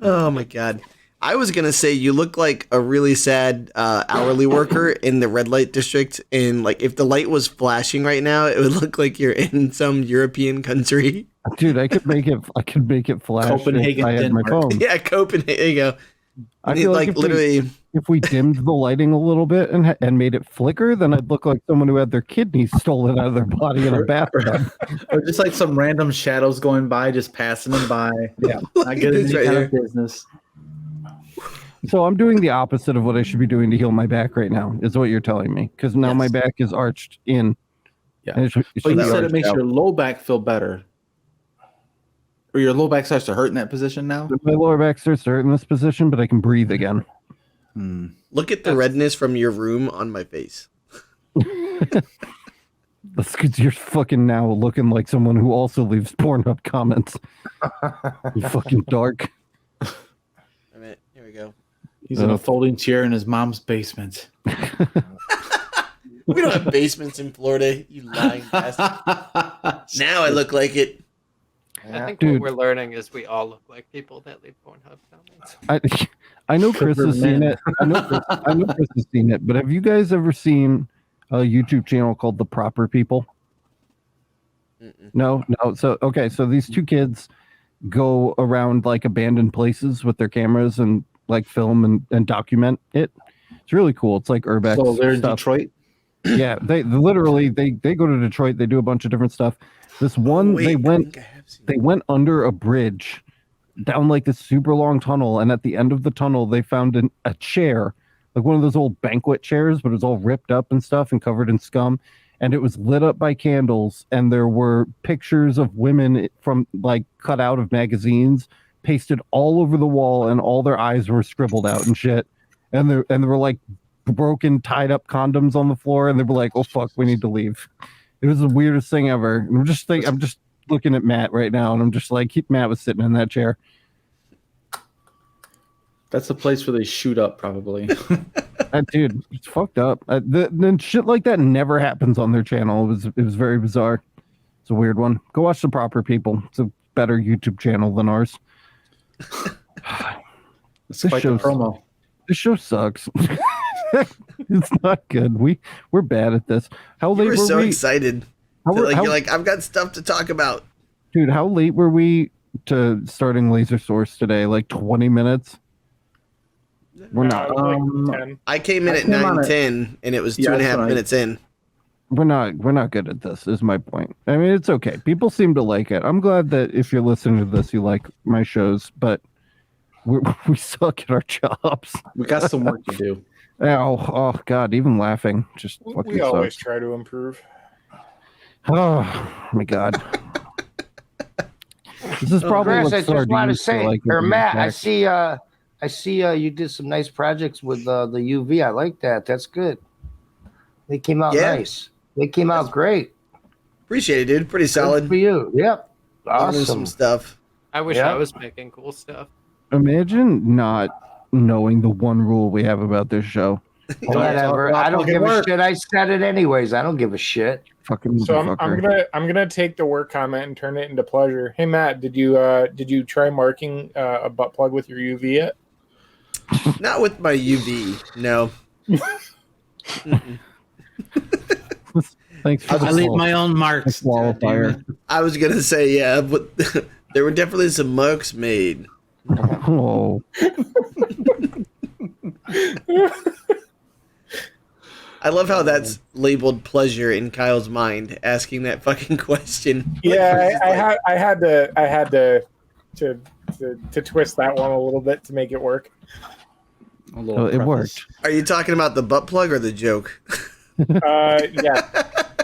Oh my god. I was gonna say you look like a really sad hourly worker in the red light district, and like if the light was flashing right now, it would look like you're in some European country. Dude, I could make it flash Copenhagen, if I had my Denmark. phone. Yeah, Copenhagen. There you go. I Need, feel like like literally. if we dimmed the lighting a little bit and made it flicker, then I'd look like someone who had their kidneys stolen out of their body in a bathtub. Or just like some random shadows going by, just passing them by. Yeah. Not getting It's any right kind here. of business. So I'm doing the opposite of what I should be doing to heal my back right now, is what you're telling me. Because now my Yes. back is arched in. Yeah. And it should But you be said it arched makes out. your low back feel better. Or your low back starts to hurt in that position now? My lower back starts to hurt in this position, but I can breathe again. Look at the redness from your room on my face. That's because you're fucking now looking like someone who also leaves Pornhub comments. You fucking dark. I mean, here we go. He's in a folding chair in his mom's basement. We don't have basements in Florida, you lying bastard. Now I look like it. I think Dude. what we're learning is we all look like people that leave Pornhub comments. I know Chris we're has seen men. it. I know Chris has seen it. But have you guys ever seen a YouTube channel called The Proper People? Mm-mm. No. So these two kids go around like abandoned places with their cameras and like film and document it. It's really cool. It's like urbex So they're in stuff. Detroit? Yeah, they literally they go to Detroit. They do a bunch of different stuff. This one Wait, they I went think I have seen they went under a bridge down like this super long tunnel, and at the end of the tunnel they found a chair, like one of those old banquet chairs, but it was all ripped up and stuff and covered in scum, and it was lit up by candles, and there were pictures of women from like cut out of magazines pasted all over the wall, and all their eyes were scribbled out and shit, and there were like broken tied up condoms on the floor, and they were like, oh fuck, we need to leave. It was the weirdest thing ever. And I'm just looking at Matt right now, and I'm just like, Matt was sitting in that chair. That's the place where they shoot up, probably. Dude, it's fucked up. Then shit like that never happens on their channel. It was very bizarre. It's a weird one. Go watch The Proper People. It's a better YouTube channel than ours. It's quite the promo. This show sucks. It's not good. We're bad at this. How late You were were so we? excited. You're like, I've got stuff to talk about. Dude, how late were we to starting Laser Source today? Like 20 minutes? We're not. Like 10. I came in at 9:10, and it was Yeah, 2.5 that's right. minutes in. We're not good at this, is my point. I mean, it's okay. People seem to like it. I'm glad that if you're listening to this, you like my shows, but we suck at our jobs. We got some work to do. Oh God, even laughing just fucking We always sucks. try to improve. Oh my God. This is probably Chris, what I just want to sardines say, feel like or looking Matt, back. I see you did some nice projects with the UV. I like that. That's good. They came out Yeah. nice. They came out great. Appreciate it, dude. Pretty Good solid. for you. Yep. Learning Awesome. some stuff. I wish Yeah. I was making cool stuff. Imagine not knowing the one rule we have about this show. Whatever. I don't give a shit. I said it anyways. I don't give a shit. Fucking So I'm motherfucker. gonna take the work comment and turn it into pleasure. Hey Matt, did you try marking a butt plug with your UV yet? Not with my UV. No. Mm-mm. Thanks for I the leave qual- my own marks. qualifier. I was gonna say yeah, but there were definitely some marks made. Oh, I love how that's labeled pleasure in Kyle's mind, asking that fucking question. Yeah, I had to twist that one a little bit to make it work. A little it preface. worked. Are you talking about the butt plug or the joke? Yeah,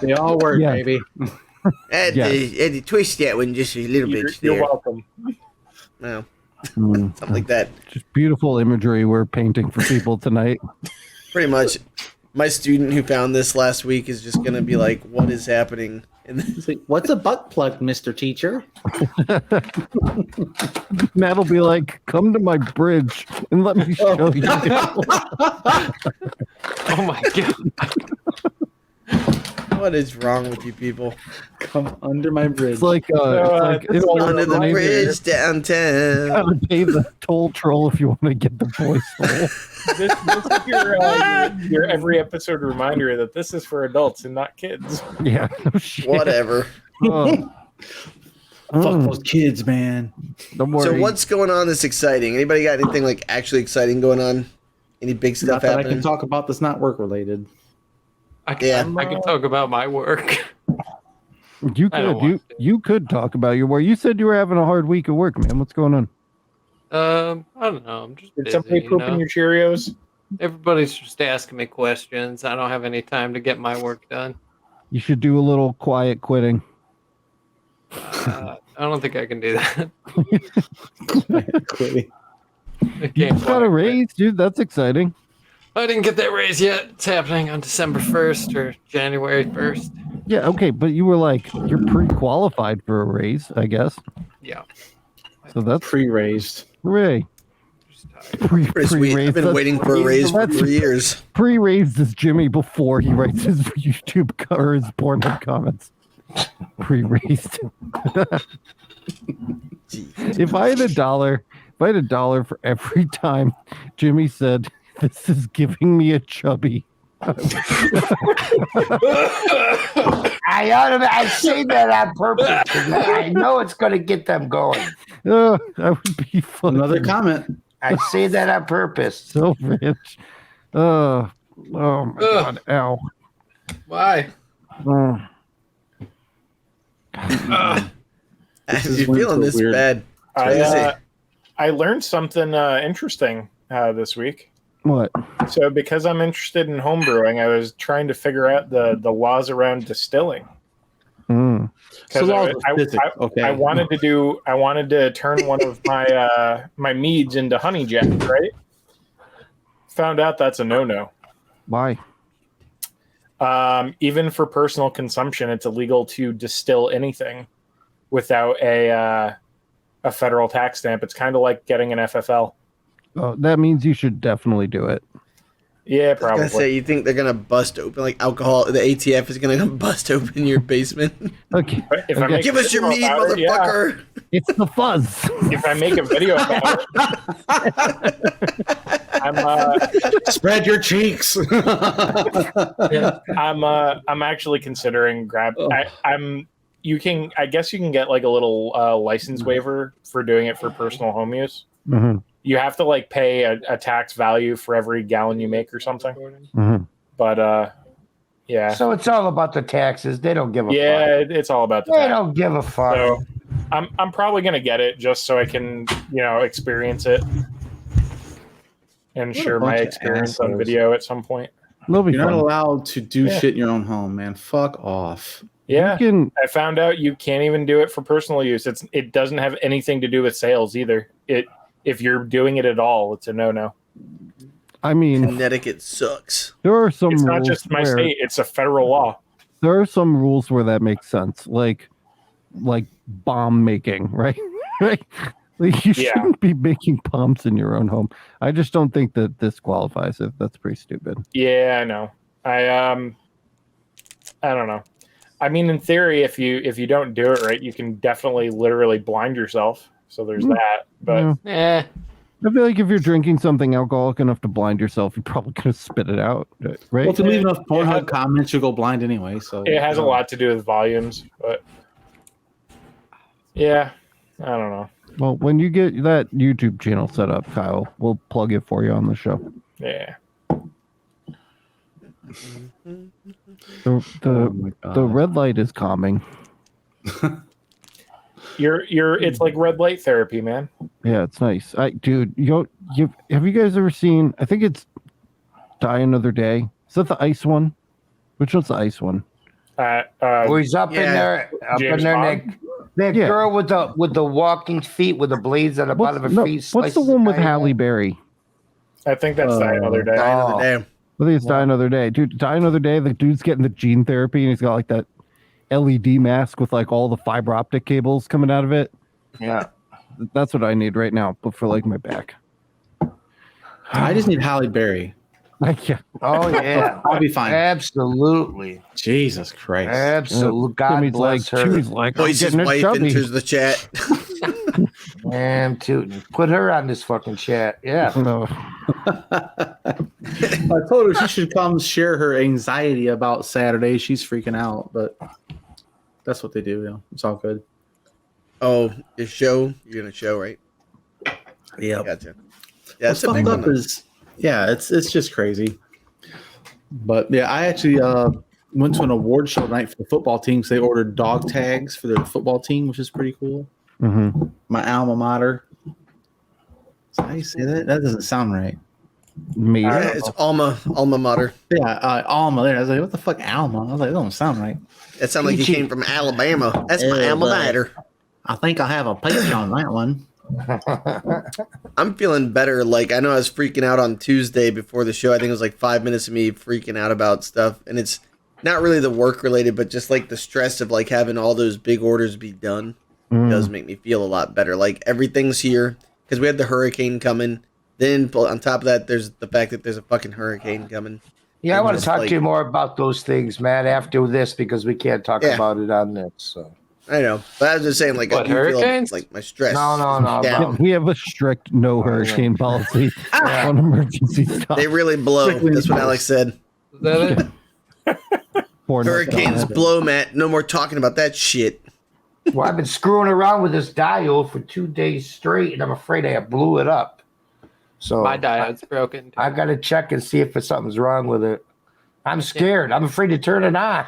They all work, Yeah. baby. Had to twist that one just a little bit you're there. welcome. No, Mm. something like that. Just beautiful imagery we're painting for people tonight. Pretty much. My student who found this last week is just gonna be like, "What is happening?" And then, He's like, what's a butt plug, Mr. Teacher? Matt'll be like, come to my bridge and let me show you. Oh my god. what is wrong with you people? Come under my bridge. It's like, it's Under the bridge downtown. gotta pay the toll troll if you want to get the voice hole. This is your every episode reminder that this is for adults and not kids. Yeah, no shit. Whatever. Oh. Fuck those kids, man. Don't worry. So what's going on that's exciting? Anybody got anything like actually exciting going on? Any big stuff Not that I happening? can talk about that's not work related. I can talk about my work. You I don't could want you could talk about your work. You said you were having a hard week of work, man. What's going on? I don't know. I'm just Did busy, somebody you poop know? in your Cheerios? Everybody's just asking me questions. I don't have any time to get my work done. You should do a little quiet quitting. I don't think I can do that. Quitting. I You can't got a quite. raise, dude. That's exciting. I didn't get that raise yet. It's happening on December 1st or January 1st. Yeah, okay, but you were like you're pre-qualified for a raise, I guess. Yeah. So that's Pre-raised. hooray. Just tired. Pretty sweet. I've been waiting for a raise for 3 years. Pre-raised is Jimmy before he writes his YouTube or his PornHub comments. Pre-raised. If I had $1 for every time Jimmy said, "This is giving me a chubby," I say that on purpose. 'Cause I know it's going to get them going. I would be fucking Another comment. I say that on purpose. so rich. Oh my god! Ow. Why? Mm. You're feeling this weird. bad. Crazy. I learned something interesting this week. What? So, because I'm interested in homebrewing, I was trying to figure out the laws around distilling. Mm. Because So laws of physics, okay. I wanted to turn one of my my meads into honey jack, right? Found out that's a no-no. Why? Even for personal consumption, it's illegal to distill anything without a federal tax stamp. It's kind of like getting an FFL. Oh, that means you should definitely do it. Yeah, I was probably. gonna say, you think they're gonna bust open like alcohol? The ATF is gonna come bust open your basement. Okay, But if I Okay. make Give a us your video meat, about it, yeah. motherfucker! it's the fuzz. If I make a video about it, Spread your cheeks. I'm actually considering I guess you can get like a little license waiver for doing it for personal home use. Mm-hmm. You have to like pay a tax value for every gallon you make or something. Mm-hmm. But yeah, So it's all about the taxes. They don't give a yeah, fuck. it's all about the They tax. don't give a fuck. So I'm probably gonna get it just so I can experience it and What a share my bunch of experience on assholes. video at some point. It'll be You're not fun. allowed to do Yeah. shit in your own home, man. Fuck off. Yeah, You can. I found out you can't even do it for personal use. It doesn't have anything to do with sales either. If you're doing it at all, it's a no-no. I mean, Connecticut sucks. there are some It's rules not just my where state; it's a federal law. there are some rules where that makes sense, like bomb making, right? Right. Like you Yeah. shouldn't be making bombs in your own home. I just don't think that this qualifies. If that's pretty stupid. Yeah, I know. I don't know. I mean, in theory, if you don't do it right, you can definitely literally blind yourself. So there's that. But Yeah. I feel like if you're drinking something alcoholic enough to blind yourself, you're probably gonna spit it out, right? Well, if you leave enough Yeah. Pornhub comments, you'll go blind anyway. So it has a lot to do with volumes. But yeah, I don't know. Well, when you get that YouTube channel set up, Kyle, we'll plug it for you on the show. Yeah. The red light is calming. It's like red light therapy, man. Yeah, it's nice. Dude, have you guys ever seen? I think it's Die Another Day. Is that the ice one? Which one's the ice one? Oh, he's up in there, James Bond? that Yeah. girl with the walking feet with the blades on the bottom of her feet. What's the slices one with guy in Halle half. Berry? I think that's Die Another Day. Die another day. I think it's Die Another Day. Dude, Die Another Day, the dude's getting the gene therapy and he's got like that LED mask with like all the fiber optic cables coming out of it. Yeah. That's what I need right now, but for like my back. I just need Halle Berry. Yeah. Oh yeah. I'll be fine. Absolutely. Jesus Christ. Absolutely. God Jimmy's bless like, her. Jimmy's like, I'm Boyce's getting her wife chubby. enters the chat. Damn tootin'. Put her on this fucking chat. Yeah. No. I told her she should come share her anxiety about Saturday. She's freaking out, but that's what they do. You know, it's all good. Oh, your show? You're gonna show, right? Yeah. Gotcha. Yeah, it's a What's big fucked up one. is, yeah, it's just crazy. But yeah, I actually went to an award show night for the football team. So they ordered dog tags for their football team, which is pretty cool. Mm-hmm. My alma mater. How do you say that? That doesn't sound right. Me. Yeah, it's alma mater. Yeah, Alma. There, I was like, what the fuck, Alma? I was like, that don't sound right. That sounds like you came from Alabama. That's my alma mater. I think I have a peach on that one. I'm feeling better. Like, I know I was freaking out on Tuesday before the show. I think it was like 5 minutes of me freaking out about stuff. And it's not really the work related, but just like the stress of like having all those big orders be done does make me feel a lot better. Like everything's here because we had the hurricane coming. Then on top of that, there's the fact that there's a fucking hurricane coming. Yeah, I And want to just, talk like- to you more about those things, Matt, after this because we can't talk Yeah. about it on this. So I know, but I was just saying, like, What, I do feel hurricanes? like my stress. No, down. We have a strict no hurricane policy on emergency stuff. They really blow. That's what Alex said. Is that it? Hurricanes blow, Matt. No more talking about that shit. Well, I've been screwing around with this dial for 2 days straight, and I'm afraid I blew it up. So My diode's broken. I got to check and see if something's wrong with it. I'm scared. I'm afraid to turn it on.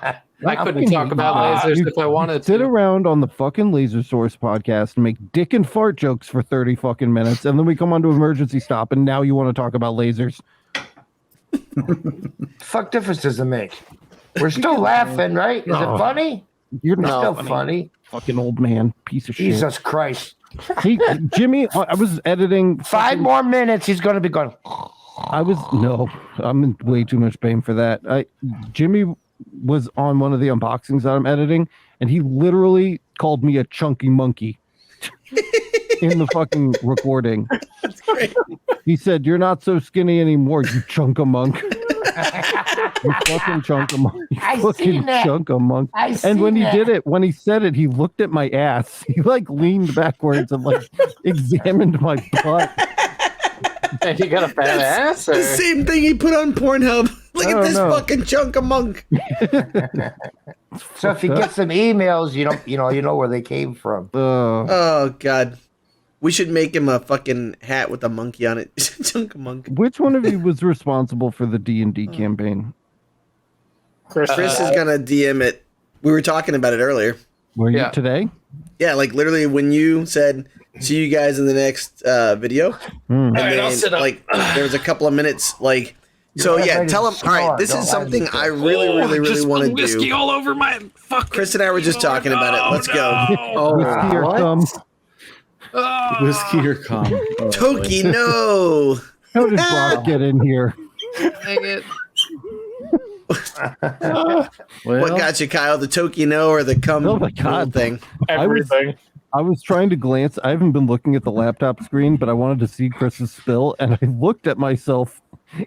I couldn't talk about lasers if I wanted Sit to. around on the fucking Laser Source podcast and make dick and fart jokes for 30 fucking minutes, and then we come on to emergency stop, and now you want to talk about lasers. Fuck difference does it make? We're still laughing, right? Is No. it funny? You're It's not still funny. fucking old man, piece of shit. Jesus Christ. Hey, Jimmy, I was editing 5 more minutes, he's going to be going. I'm in way too much pain for that. Jimmy was on one of the unboxings that I'm editing, and he literally called me a chunky monkey in the fucking recording. That's great. He said, "You're not so skinny anymore, you chunk of monk." You fucking chunk of monk. You I fucking seen that. chunk of monk. And when he did it, when he said it, he looked at my ass. He like leaned backwards and like examined my butt. Hey, you got a fat ass? The Or? same thing he put on Pornhub. Look I at don't this know. fucking chunk of monk. So if you get some emails, you know where they came from. Oh God, we should make him a fucking hat with a monkey on it. Chunk of monk. Which one of you was responsible for the D&D campaign? Chris is gonna DM it. We were talking about it earlier. Were you Yeah. today? Yeah, like literally when you said, "See you guys in the next video," and Alright, I'll then sit up. like there was a couple of minutes like. So You're yeah, ready tell to him. All right, snore. this Don't is lie to something me. I really just want to whiskey do. all over my fucking. Chris and I were just talking about it. Let's go. Oh, Whiskey or what? cum? Oh, Whiskey or cum? Oh, Toki, no. How did Brock get in here? dang it. well, What got you, Kyle? The Toki no or the cum Oh my God. thing? Everything. I was trying to glance. I haven't been looking at the laptop screen, but I wanted to see Chris's spill, and I looked at myself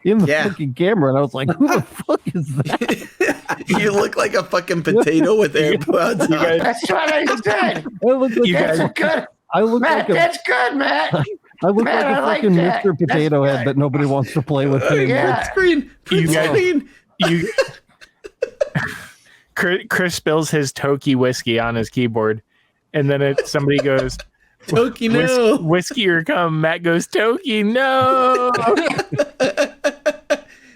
in the Yeah. fucking camera, and I was like, "Who the fuck is that?" You look like a fucking potato with AirPods on. That's what I said. I look like That's good. I look Matt, like a that's good, Matt. I look Man, like a I like fucking that. Mr. Potato That's Head good. that nobody wants to play with anymore. Yeah. Screen. Print You guys- screen. You Chris spills his Toki whiskey on his keyboard, and then somebody goes, Toki no. whiskey or cum. Matt goes, Toki, no.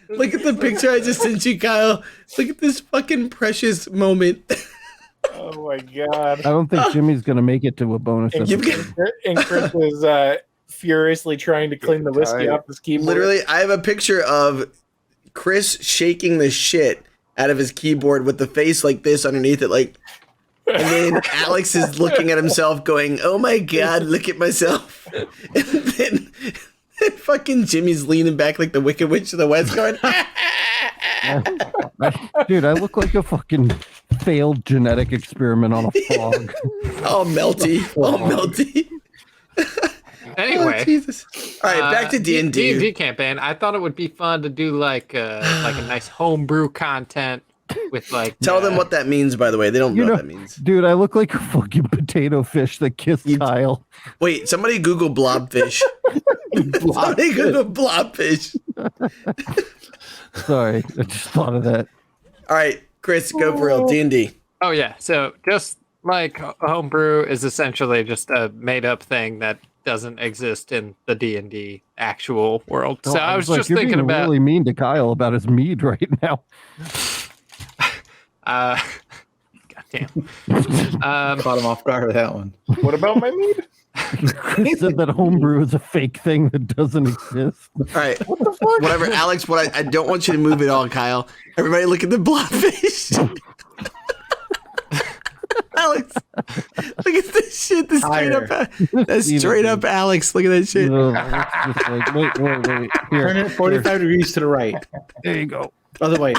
Look at the picture I just sent you, Kyle. Look at this fucking precious moment. Oh my god. I don't think Jimmy's gonna make it to a bonus And, episode. and Chris is furiously trying to clean the whiskey off his keyboard. Literally, I have a picture of Chris shaking the shit out of his keyboard with the face like this underneath it, like. And then Alex is looking at himself, going, "Oh my god, look at myself!" And then fucking Jimmy's leaning back like the Wicked Witch of the West, going, Dude, I look like a fucking failed genetic experiment on a frog. All melty. All melty. Anyway, Oh, Jesus. All right, back to D&D. D&D campaign. I thought it would be fun to do like a nice homebrew content with like. Tell them what that means, by the way. They don't know what that means. Dude, I look like a fucking potato fish that kissed Kyle. Wait, somebody Google blobfish. Somebody Google blobfish. Sorry, I just thought of that. All right, Chris, go for real. D&D. Oh yeah, so just like homebrew is essentially just a made-up thing that doesn't exist in the D&D actual world. So I was like, just you're thinking being about really mean to Kyle about his mead right now. goddamn. Caught him off guard with that one. What about my mead? Chris said that homebrew is a fake thing that doesn't exist. All right. What the fuck? Whatever, Alex, I don't want you to move at all, Kyle. Everybody look at the blobfish. Alex, look at this shit. That's straight up Alex. Look at that shit. No, it's just like, wait. Here, Turn it 45 degrees to the right. there you go. Other way.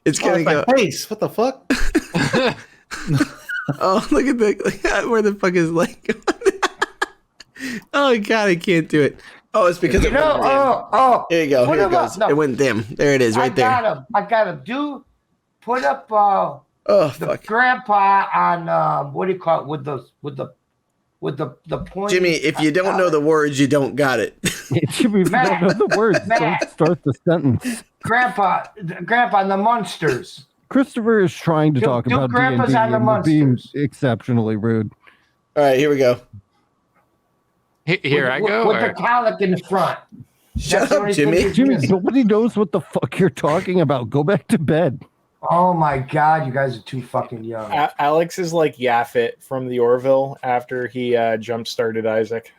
It's gonna My go. face. What the fuck? Oh, look at where the fuck is like. Oh god, I can't do it. Oh, it's because it went dim. Here you go. Put Here it him up. goes. No. It went dim. There it is, right there. I got him. Put up Oh the fuck, grandpa on what do you call it with the point. Jimmy. If you don't know the words, you don't got it. Jimmy, if you don't know the words, don't start the sentence. Grandpa, the monsters. Christopher is trying to talk about Grandpa's D&D on the and we're being monsters. exceptionally rude. All right, here we go. Here I go. With the colic in the front. Shut That's the up, only thing Jimmy. you Jimmy, miss. nobody knows what the fuck you're talking about. Go back to bed. Oh my god, you guys are too fucking young. Alex is like Yaphet from the Orville after he jump started Isaac.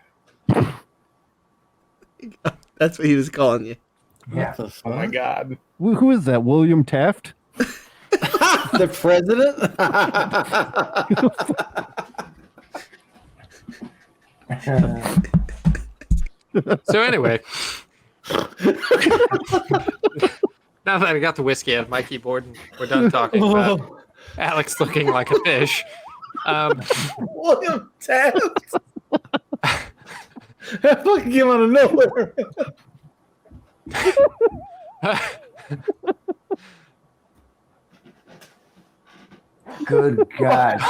That's what he was calling you. Yeah. Oh my god. Who is that? William Taft? The president? So anyway, now that I got the whiskey out of my keyboard and we're done talking about Alex looking like a fish. William Taft. That fucking came out of nowhere. Good God.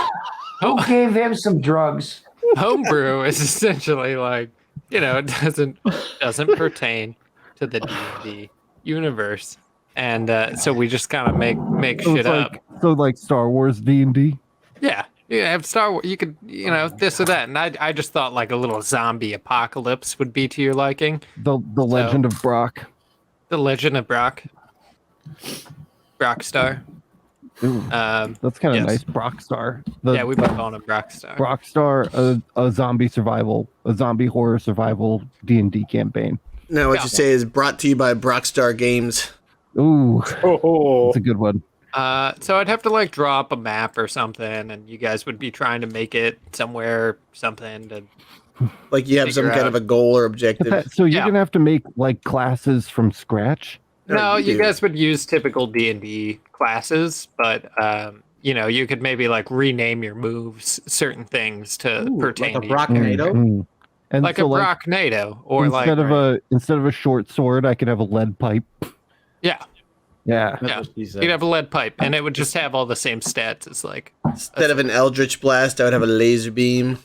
Who gave him some drugs? Homebrew is essentially like, it doesn't pertain to the D&D universe, and so we just kind of make So shit it's up. so like Star Wars D&D. Yeah, you have Star Wars. You could, this or that, and I just thought like a little zombie apocalypse would be to your liking. The Legend of Brock. The Legend of Brock. Brockstar. Ooh, that's kind of yes. nice. Brockstar. Yeah, we've been calling him Brockstar. Brockstar, a zombie horror survival D&D campaign. No, what you say is brought to you by Brockstar Games. Ooh, Oh, that's a good one. So I'd have to like draw up a map or something, and you guys would be trying to make it somewhere, something to. Like you have some Figure kind out. of a goal or objective. So you're Yeah. gonna have to make like classes from scratch. No, you do. guys would use typical D&D classes, but you could maybe like rename your moves, certain things to pertain Like a to you. Brocknado? Mhm. And Like so, a Brocknado, or instead of a short sword, I could have a lead pipe. yeah, Yeah. That's what she said. you'd have a lead pipe, and it would just have all the same stats as like. Instead of an Eldritch Blast, I would have a laser beam.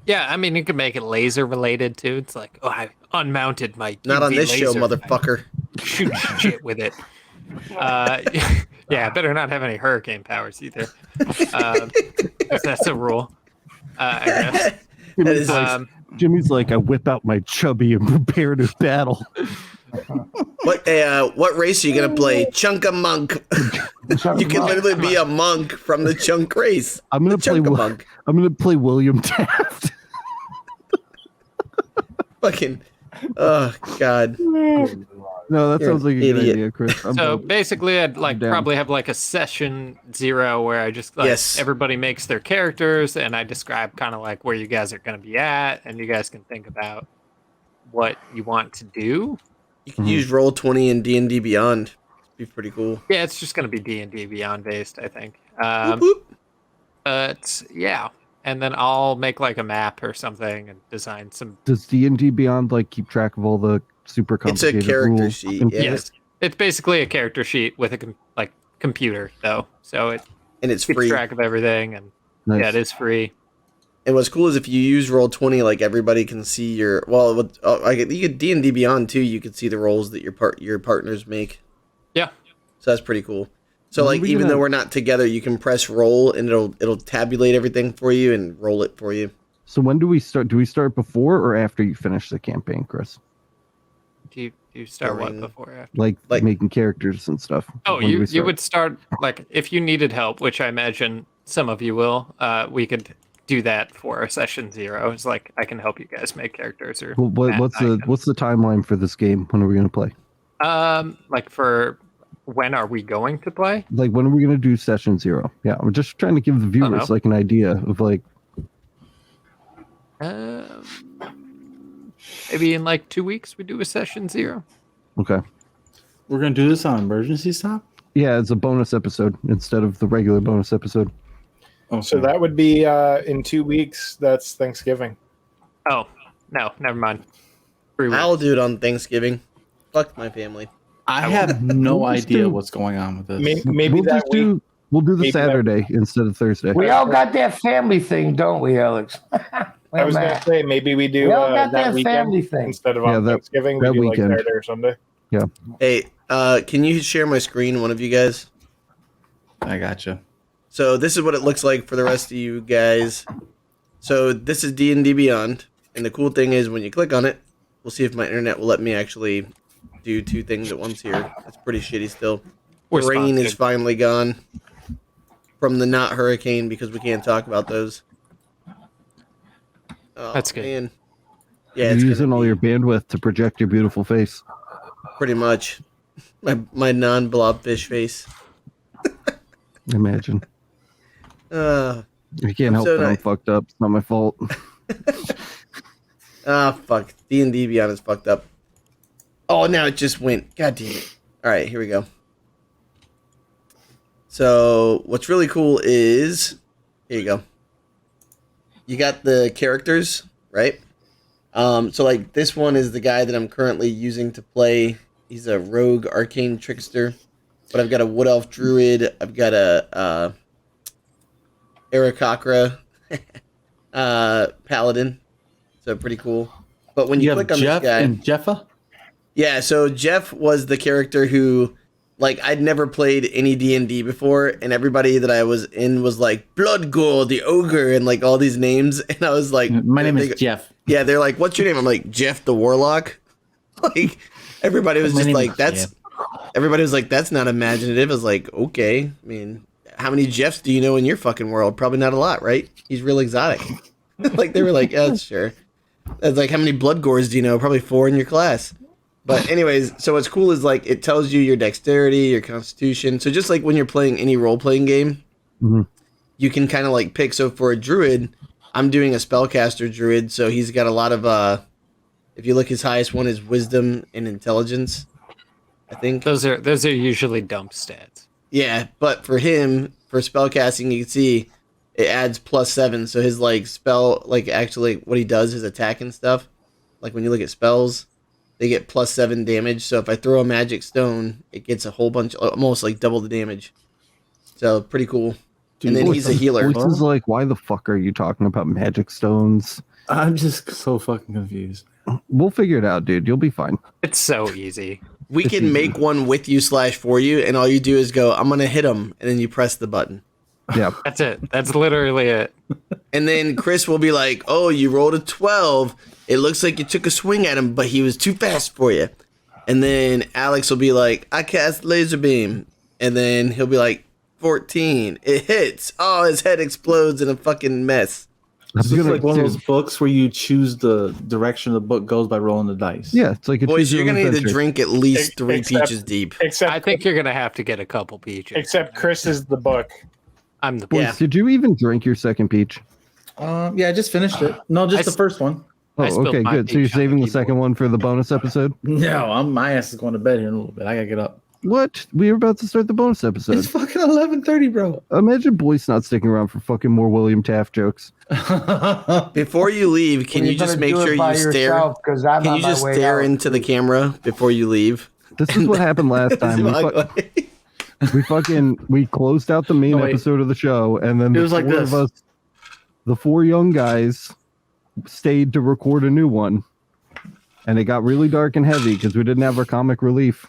Yeah, I mean you could make it laser related too. It's like, oh, I unmounted my. Not on UV this show, laser. motherfucker. Shoot shit with it. Yeah, better not have any hurricane powers either. 'Cause that's a rule, I guess. That is Jimmy's like, I whip out my chubby and prepare to battle. what race are you gonna play? Chunka monk. You can literally be a monk from the chunk race. I'm gonna play. Chunka monk. I'm gonna play William Taft. Fucking. Oh God. No, that You're sounds like a an good idiot. idea, Chris. So basically, I'd like down. probably have like a session 0 where I just like Yes. everybody makes their characters and I describe kind of like where you guys are going to be at, and you guys can think about what you want to do. You can use Roll20 and D&D Beyond. It'd be pretty cool. Yeah, it's just going to be D&D Beyond based, I think. Whoop, whoop. But yeah, and then I'll make like a map or something and design some. Does D&D Beyond like keep track of all the super It's a complicated character rules? sheet. And Yeah. Yes, it's basically a character sheet with a computer though, so it And it's keeps free. track of everything. And Nice. yeah, it is free. And what's cool is if you use Roll20, like everybody can see your. Well, you could D&D Beyond too. You can see the rolls that your partners make. Yeah. So that's pretty cool. So When are like we even gonna- though we're not together, you can press roll and it'll tabulate everything for you and roll it for you. So when do we start? Do we start before or after you finish the campaign, Chris? Do you start During- what before or after? Like making characters and stuff. Oh, When do we you start? would start like if you needed help, which I imagine some of you will. We could do that for session 0. It's like I can help you guys make characters or. Well, Matt, what's I the can. what's the timeline for this game? When are we going to play? Like for when are we going to play? Like when are we going to do session 0? Yeah, I'm just trying to give the know. viewers like an idea of like. Maybe in like 2 weeks we do a session 0. Okay. We're gonna do this on emergency stop. Yeah, it's a bonus episode instead of the regular bonus episode. Oh, So that would be in 2 weeks. That's Thanksgiving. Oh no, never mind. 3 weeks. I'll do it on Thanksgiving. Fuck my family. I have no We'll just idea do- what's going on with this. Maybe we'll that just week. we'll do the maybe that- Saturday instead of Thursday. We all got that family thing, don't we, Alex? I was going to say maybe we do we all got that that weekend family thing. instead of Yeah, on that- Thanksgiving. We that do weekend. like Saturday or Sunday. Hey, can you share my screen, one of you guys? I gotcha. So this is what it looks like for the rest of you guys. So this is D&D Beyond, and the cool thing is when you click on it, we'll see if my internet will let me actually do 2 things at once here. It's pretty shitty still. We're The rain is sponsored. finally gone from the not hurricane because we can't talk about those. Oh, That's good. Man. Yeah, You're it's using gonna all be your bandwidth to project your beautiful face. pretty much my non-blob fish face. Imagine. Uh, I can't I'm help so that I'm nice. fucked up. It's not my fault. fuck. D&D Beyond is fucked up. Oh, now it just went. God damn it. All right, here we go. So what's really cool is, here you go. You got the characters, right? So like this one is the guy that I'm currently using to play. He's a rogue arcane trickster. But I've got a wood elf druid. I've got a Aarakocra paladin. So pretty cool. But when you have click on Jeff this guy, and Jeffa. yeah, so Jeff was the character who, like, I'd never played any D&D before, and everybody that I was in was like, Bloodgore, the ogre, and like all these names, and I was like, My name they- is Jeff. Yeah, they're like, what's your name? I'm like, Jeff the Warlock. Like, everybody was My just name like, is that's, Jeff. everybody was like, that's not imaginative. I was like, okay, I mean, how many Jeffs do you know in your fucking world? Probably not a lot, right? He's real exotic. Like, they were like, yeah, sure. It's like, how many Bloodgores do you know? Probably 4 in your class. But anyways, so what's cool is like it tells you your dexterity, your constitution. So just like when you're playing any role-playing game, Mhm. you can kind of like pick. So for a druid, I'm doing a spellcaster druid, so he's got a lot of if you look, his highest one is wisdom and intelligence, I think. Those are usually dump stats. Yeah, but for him, for spellcasting, you can see it adds +7. So his like spell, like actually what he does, his attack and stuff. Like when you look at spells, they get +7 damage. So if I throw a magic stone, it gets a whole bunch, almost like double the damage. So pretty cool. And then he's a healer. Boyce is like, why the fuck are you talking about magic stones? I'm just so fucking confused. We'll figure it out, dude. You'll be fine. It's so easy. We can make one with you / for you, and all you do is go, I'm gonna hit him, and then you press the button. Yeah. That's it. That's literally it. And then Chris will be like, oh, you rolled a 12. It looks like you took a swing at him, but he was too fast for you. And then Alex will be like, I cast laser beam. And then he'll be like, 14. It hits. Oh, his head explodes in a fucking mess. I'm This is gonna- like one of dude, those books where you choose the direction the book goes by rolling the dice. Yeah, it's like a Boys, choose your you're own going to need to adventure. drink at least 3 Except- peaches deep. Except I think you're gonna have to get a couple peaches. except Chris is the book. I'm the Boyce, Yeah. did you even drink your second peach? Yeah, I just finished it. No, just the first one. Oh, spilled okay, my good. So you're peach on saving the keyboard. second one for the bonus episode? No, my ass is going to bed here in a little bit. I gotta get up. What? We were about to start the bonus It's episode. fucking 11:30, bro. Imagine Boyce not sticking around for fucking more William Taft jokes. Before you leave, can you just make sure you stare? Because I'm Can on you my just way stare out. into the camera before you leave? This is what happened last time. We closed out the main Oh, wait. episode of the show, and then It the was like four this. of us, the four young guys, stayed to record a new one, and it got really dark and heavy because we didn't have our comic relief.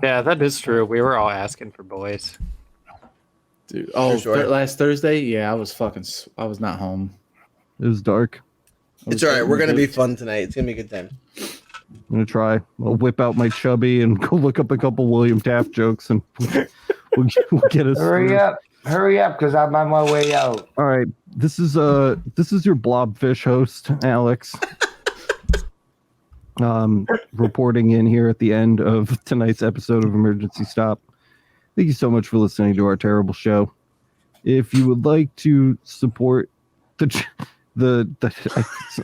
Yeah, that is true. We were all asking for Boyce. Dude, oh, Sure. last Thursday, yeah, I was not home. It was dark. It's all right. We're gonna be fun tonight. It's gonna be a good time. I'm gonna try. I'll whip out my chubby and go look up a couple William Taft jokes, and we'll get us. Hurry up, because I'm on my way out. All right, this is your blobfish host, Alex. Reporting in here at the end of tonight's episode of Emergency Stop. Thank you so much for listening to our terrible show. If you would like to support I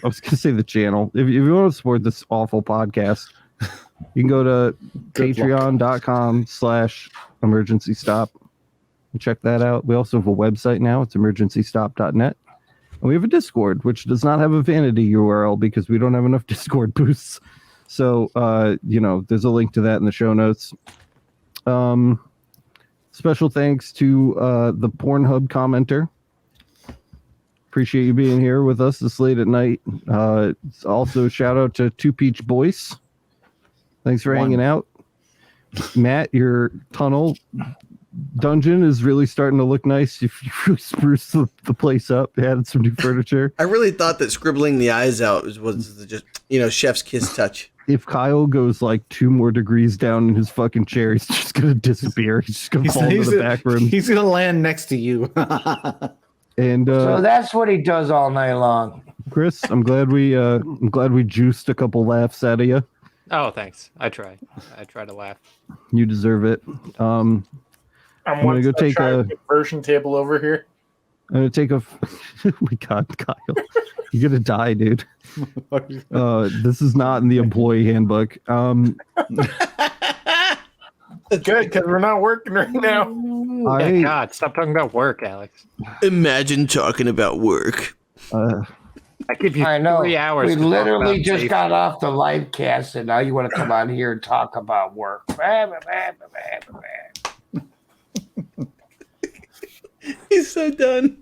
was going to say the channel. If you want to support this awful podcast, you can go to patreon.com/emergency stop and check that out. We also have a website now. It's emergencystop.net. And we have a Discord, which does not have a vanity URL because we don't have enough Discord boosts. So, there's a link to that in the show notes. Special thanks to the PornHub commenter. Appreciate you being here with us this late at night. Also, shout out to Two Peach Boyce. Thanks for hanging out. Matt, your tunnel dungeon is really starting to look nice. You really spruced the place up. Added some new furniture. I really thought that scribbling the eyes out was just chef's kiss touch. If Kyle goes like 2 more degrees down in his fucking chair, he's just gonna disappear. He's just gonna fall into the back room. He's gonna land next to you. And So that's what he does all night long. Chris, I'm glad we juiced a couple laughs out of you. Oh, thanks. I try to laugh. You deserve it. I'm gonna go take a version table over here. I'm gonna take a. Oh my God, Kyle, you're gonna die, dude. This is not in the employee handbook. Good, because we're not working right now. Yeah, God, stop talking about work, Alex. Imagine talking about work. I give you I know. 3 hours. We to talk literally about just safety. got off the live cast, and now you want to come on here and talk about work. He's so done.